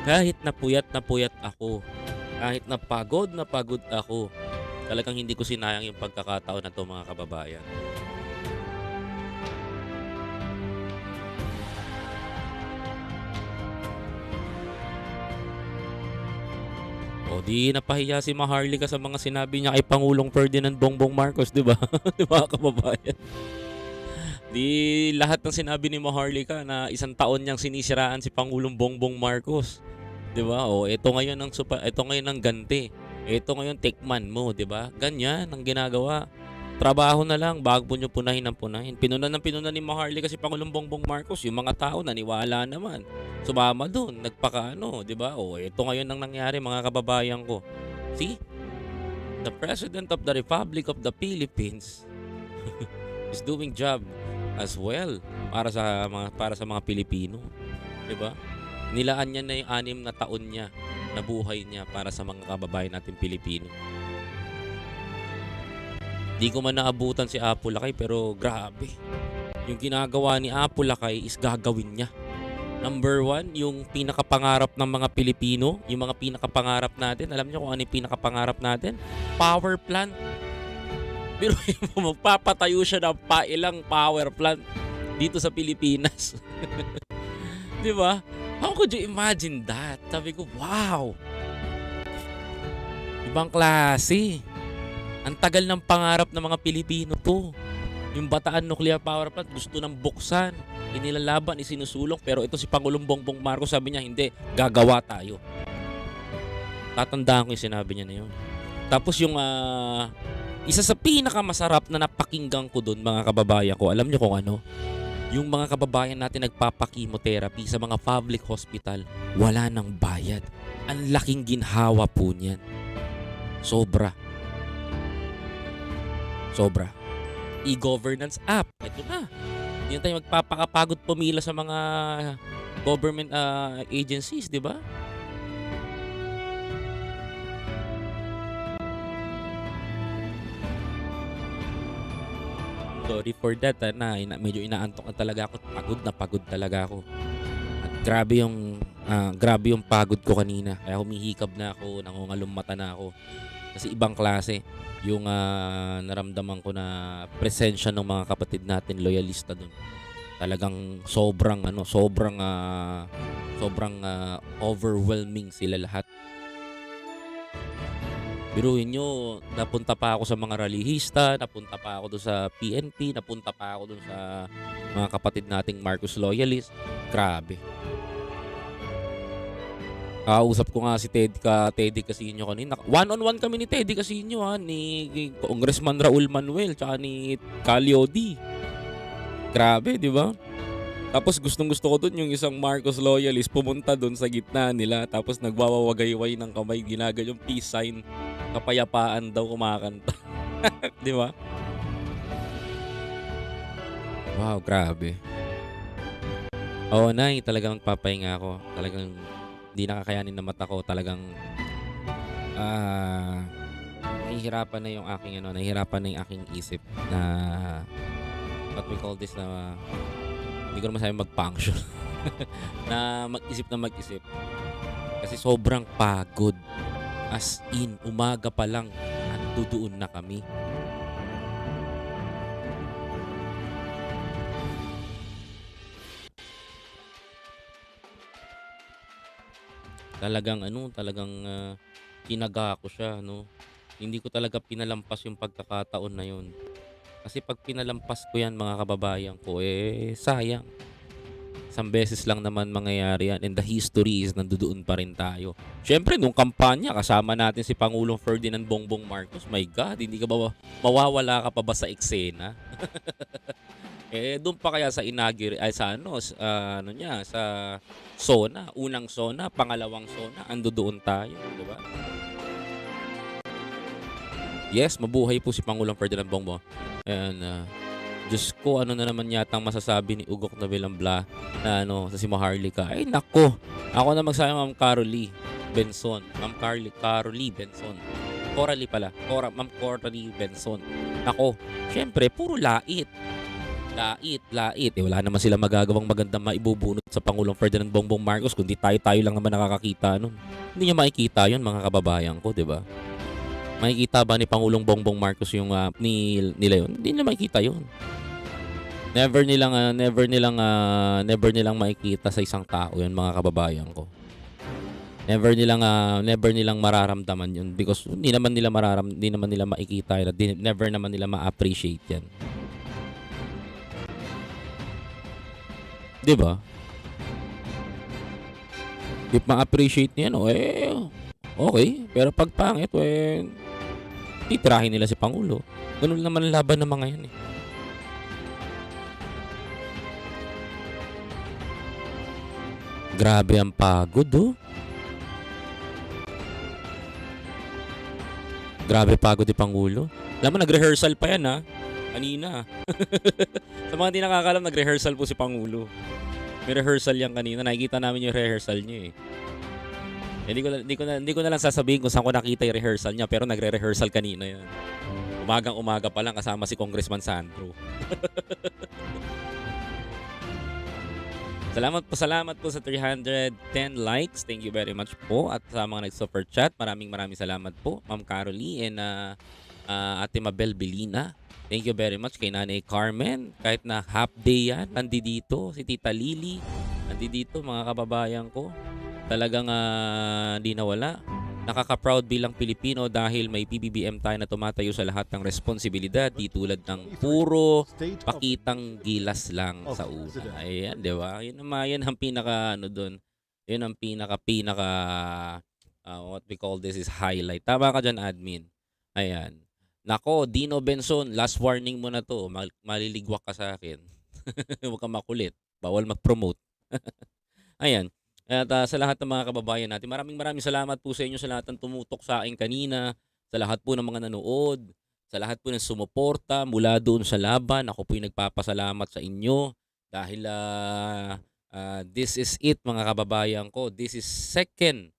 Kahit napuyat ako, kahit napagod ako, talagang hindi ko sinayang yung pagkakataon na to, mga kababayan. O di napahiya si Maharlika sa mga sinabi niya kay Pangulong Ferdinand Bongbong Marcos, di ba? Di ba, kababayan? Di lahat ng sinabi ni Maharlika na 1 taon niyang sinisiraan si Pangulong Bongbong Marcos. 'Di ba? O ito ngayon ang ganti. Ito ngayon tikman mo, 'di ba? Ganyan ang ginagawa. Trabaho na lang bago niyo punahin ng punahin. Pinunan ni Maharlika si Pangulong Bongbong Marcos, yung mga tao naniwala naman. Sumama doon, nagpakaano, 'di ba? O ito ngayon ang nangyari, mga kababayan ko. See? The President of the Republic of the Philippines is doing job as well para sa mga Pilipino, 'di ba? Nilaan niya na yung 6 na taon niya na buhay niya para sa mga kababayan natin Pilipino. Di ko man naabutan si Apo Lakay pero grabe. Yung ginagawa ni Apo Lakay is gagawin niya. Number 1, yung pinakapangarap ng mga Pilipino, yung mga pinakapangarap natin. Alam niyo kung ano yung pinakapangarap natin? Power plant. Pero magpapatayo siya ng ilang power plant dito sa Pilipinas. Di ba? How could you imagine that? Sabi ko, wow! Ibang klase. Ang tagal ng pangarap ng mga Pilipino to. Yung Bataan Nuclear Power Plant gusto nang buksan. Inilalaban, isinusulong. Pero ito si Pangulong Bongbong Marcos sabi niya, hindi, gagawa tayo. Tatandaan ko yung sinabi niya na yun. Tapos yung isa sa pinakamasarap na napakinggan ko doon, mga kababayan ko, alam niyo kung ano? Yung mga kababayan natin nagpapakimotherapy sa mga public hospital, wala nang bayad. Ang laking ginhawa po niyan. Sobra. E-governance app. Ito na. Hindi na tayo magpapakapagod pumila sa mga government agencies, di ba? Sorry for that, medyo inaantok na talaga ako. Pagod talaga ako. At grabe yung pagod ko kanina. Kaya humihikab na ako, nangungalong mata na ako. Kasi ibang klase yung naramdaman ko na presensya ng mga kapatid natin loyalista doon. Talagang sobrang overwhelming sila lahat. Biruin nyo, napunta pa ako sa mga rallyista, napunta pa ako doon sa PNP, napunta pa ako doon sa mga kapatid nating Marcos loyalist. Grabe. Kausap ko nga si Teddy Casino kanina. One-on-one kami ni Teddy Casino ni Congressman Raul Manuel tsaka ni Calio D. Grabe, di ba? Tapos gustong-gusto ko doon yung isang Marcos loyalist pumunta doon sa gitna nila tapos nagwawawagayway ng kamay, ginaganyang peace sign, kapayapaan daw kumakanta. Di ba? Wow, grabe. Oo, Nay, talagang papahinga ako. Talagang hindi nakakayanin na mata ko. Talagang nahihirapan na yung aking isip na what we call this na hindi ko naman sabi mag-function na mag-isip kasi sobrang pagod, as in umaga pa lang at tutuon na kami. Talagang kinaga ko siya, hindi ko talaga pinalampas yung pagkakataon na yun. Kasi pag pinalampas ko yan mga kababayan ko, sayang. Isang beses lang naman mangyayari yan and the history is nandoon pa rin tayo. Siyempre, nung kampanya, kasama natin si Pangulong Ferdinand Bongbong Marcos. My God, hindi ka ba mawawala ka pa ba sa eksena? Doon pa kaya sa sa SONA, unang SONA, pangalawang SONA, ando doon tayo, di ba? Yes, mabuhay po si Pangulong Ferdinand Bongbong. And Diyos ko, ano na naman yatang masasabi ni Ugok na Bilambla na sa si Maharlika. Ay, nako. Ako na magsabi, Ma'am Carolee Benson. Ma'am Carolee Benson. Coralie pala. Ma'am Coralie Benson. Nako, syempre, puro lait. Lait. Wala naman sila magagawang magandang maibubunot sa Pangulong Ferdinand Bongbong Marcos kundi tayo lang naman nakakakita nun. Hindi niya makikita yun, mga kababayan ko, di ba? Makikita ba ni Pangulong Bongbong Marcos yung nila yun? Hindi nila makikita yun. Never nilang makikita sa isang tao yun, mga kababayan ko. Never nilang mararamdaman yun because hindi naman nila makikita yun at never naman nila ma-appreciate yan. Di ba? If ma-appreciate niyan, okay. Pero pag pangit, titirahin nila si Pangulo. Ganun naman ang laban ng mga yan eh. Grabe ang pagod, oh. Grabe pagod ni Pangulo. Alam mo, nag-rehearsal pa yan, ha? Kanina. Sa mga hindi nakakalam, nag-rehearsal po si Pangulo. May rehearsal yan kanina. Nakikita namin yung rehearsal niya, eh. Hindi ko na lang sasabihin kung saan ko nakita yung rehearsal niya, pero nagre-rehearsal kanina yan. Umagang-umaga pa lang kasama si Congressman Sandro. Salamat po sa 310 likes. Thank you very much po. At sa mga nag-super chat, maraming salamat po. Ma'am Carolee and Ate Mabel Belina. Thank you very much kay Nanay Carmen. Kahit na half day yan, nandito. Si Tita Lily, nandito mga kababayan ko. Talagang di nawala. Nakaka-proud bilang Pilipino dahil may PBBM tayo na tumatayo sa lahat ng responsibilidad, di tulad ng puro pakitang gilas lang sa una. Ayan, di ba? Yun ang pinaka doon. Yun ang pinaka what we call this is highlight. Tama ka dyan, admin. Ayan. Nako, Dino Benson, last warning mo na to. Maliligwak ka sa akin. Huwag kang makulit. Bawal mag-promote. Ayan. At sa lahat ng mga kababayan natin, maraming salamat po sa inyo, sa lahat ng tumutok sa akin kanina, sa lahat po ng mga nanood, sa lahat po ng sumuporta mula doon sa laban. Ako po yung nagpapasalamat sa inyo dahil this is it, mga kababayan ko. This is second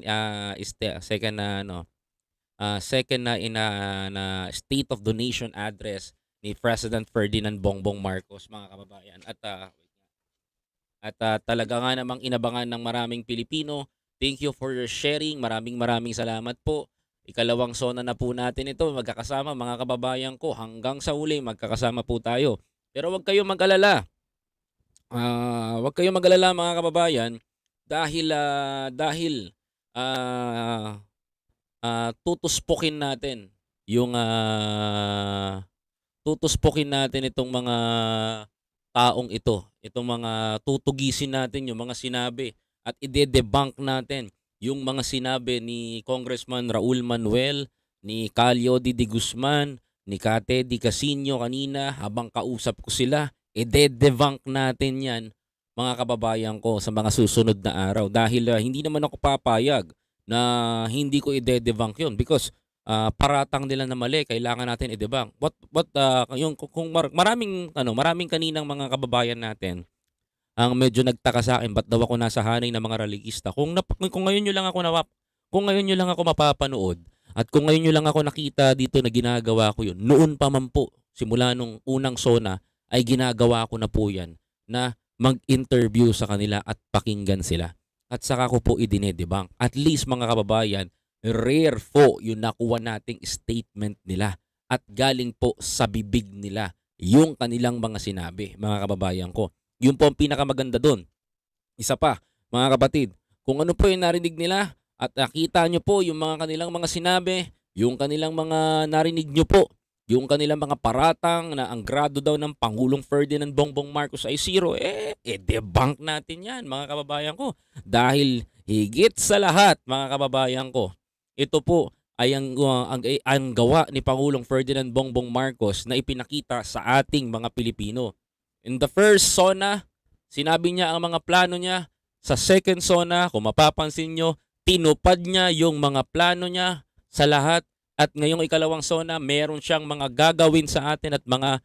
na State of the Nation address ni President Ferdinand Bongbong Marcos, mga kababayan. At talaga nga namang inabangan ng maraming Pilipino. Thank you for your sharing. Maraming salamat po. Ikalawang SONA na po natin ito. Magkakasama, mga kababayan ko. Hanggang sa uli, magkakasama po tayo. Pero huwag kayong mag-alala. Huwag kayong mag-alala, mga kababayan. Dahil tutuspukin natin itong mga taong ito. Itong mga tutugisin natin yung mga sinabi at ide-debunk natin yung mga sinabi ni Congressman Raul Manuel, ni Calio de Guzman, ni Kate Di Casino kanina habang kausap ko sila. Ide-debunk natin yan, mga kababayan ko, sa mga susunod na araw dahil hindi naman ako papayag na hindi ko ide-debunk yun because paratang nila na mali, kailangan natin i-debunk. Maraming kaninang mga kababayan natin ang medyo nagtaka sa akin, ba't daw ako nasa hanay ng mga religista? Kung ngayon nyo lang ako mapapanood at kung ngayon nyo lang ako nakita dito na ginagawa ko yun, noon pa man po, simula nung unang SONA, ay ginagawa ko na po yan na mag-interview sa kanila at pakinggan sila. At saka ko po i-debunk. At least, mga kababayan, rare po yung nakuha nating statement nila at galing po sa bibig nila yung kanilang mga sinabi, mga kababayan ko. Yun po ang pinakamaganda doon. Isa pa, mga kapatid, kung ano po yung narinig nila at nakita nyo po yung mga kanilang mga sinabi, yung kanilang mga narinig nyo po yung kanilang mga paratang na ang grado daw ng Pangulong Ferdinand Bongbong Marcos ay 0, debunk natin yan mga kababayan ko. Dahil higit sa lahat mga kababayan ko, ito po ay ang gawa ni Pangulong Ferdinand Bongbong Marcos na ipinakita sa ating mga Pilipino. In the first SONA, sinabi niya ang mga plano niya. Sa second SONA, kung mapapansin nyo, tinupad niya yung mga plano niya sa lahat. At ngayong ikalawang SONA, meron siyang mga gagawin sa atin at mga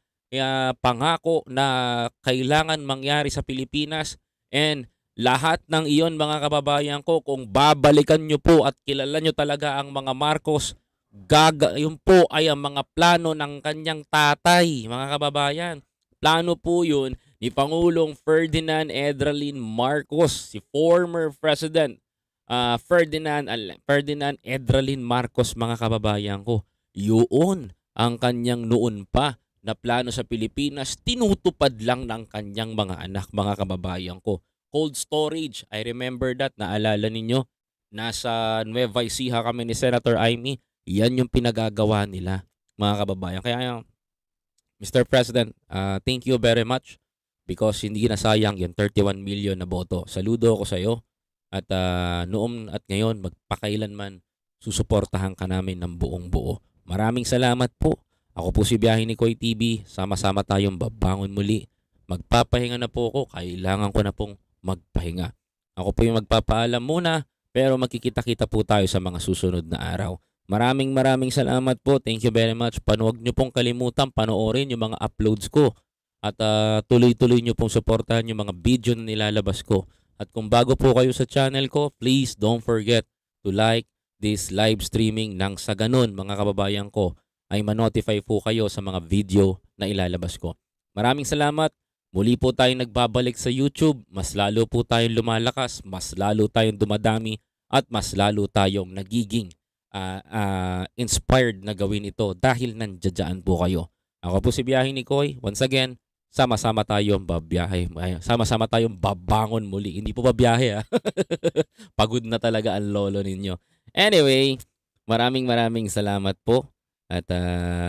pangako na kailangan mangyari sa Pilipinas. And lahat ng iyon mga kababayan ko, kung babalikan nyo po at kilala nyo talaga ang mga Marcos, yun po ay ang mga plano ng kanyang tatay mga kababayan. Plano po yun ni Pangulong Ferdinand Edralin Marcos, si former President Ferdinand Edralin Marcos mga kababayan ko. Yun ang kanyang noon pa na plano sa Pilipinas, tinutupad lang ng kanyang mga anak mga kababayan ko. Cold storage, I remember that, naalala ninyo, nasa Nueva Ecija kami ni Senator Amy, yan yung pinagagawa nila mga kababayan. Kaya Mr. President, thank you very much because hindi nasayang yung 31 million na boto. Saludo ako sa iyo. At noon at ngayon, magpakailanman, susuportahan ka namin ng buong buo. Maraming salamat po. Ako po si BYAHE ni Koy TV. Sama-sama tayong babangon muli. Magpapahinga na po ako. Kailangan ko na pong magpahinga. Ako po yung magpapaalam muna, pero magkikita-kita po tayo sa mga susunod na araw. Maraming salamat po. Thank you very much. Huwag nyo pong kalimutan panoorin yung mga uploads ko. At tuloy-tuloy nyo pong suportahan yung mga video na nilalabas ko. At kung bago po kayo sa channel ko, please don't forget to like this live streaming nang sa ganun mga kababayan ko ay ma-notify po kayo sa mga video na ilalabas ko. Maraming salamat. Muli po tayong nagbabalik sa YouTube. Mas lalo po tayong lumalakas, mas lalo tayong dumadami at mas lalo tayong nagiging inspired na gawin ito dahil nandiyan po kayo. Ako po si BYAHE ni Koy. Once again, sama-sama tayong babiyahe. Sama-sama tayong babangon muli. Hindi po babiyahe ha. Pagod na talaga ang lolo ninyo. Anyway, maraming salamat po. At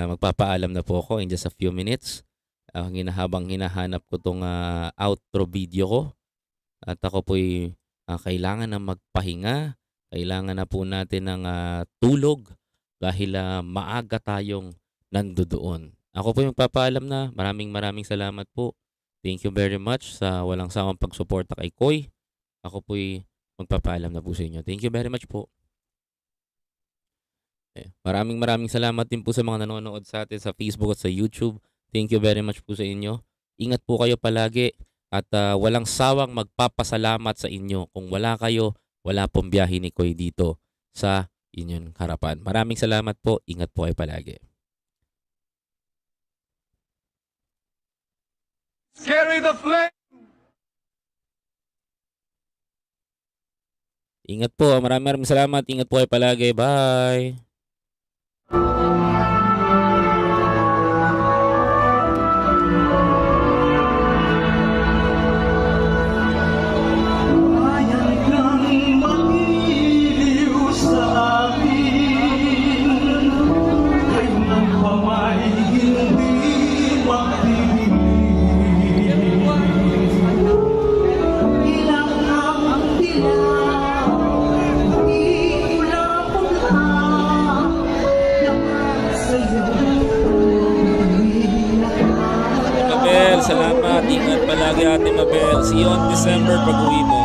magpapaalam na po ako in just a few minutes. Habang hinahanap ko tong outro video ko. At ako po'y kailangan na magpahinga. Kailangan na po natin ng tulog dahil maaga tayong nandoon. Ako po yung papaalam na. Maraming salamat po. Thank you very much sa walang sawang pagsuporta kay Koy. Ako po'y magpapaalam na po sa inyo. Thank you very much po. Maraming salamat din po sa mga nanonood sa atin sa Facebook at sa YouTube. Thank you very much po sa inyo. Ingat po kayo palagi at walang sawang magpapasalamat sa inyo. Kung wala kayo, wala pong BYAHE ni Koy dito sa inyong harapan. Maraming salamat po. Ingat po kayo palagi. Carry the flag! Ingat po. Maraming salamat. Ingat po kayo palagi. Bye! Salamat. Ingat palagi Ate Mabel. See you on December pag-uwi mo.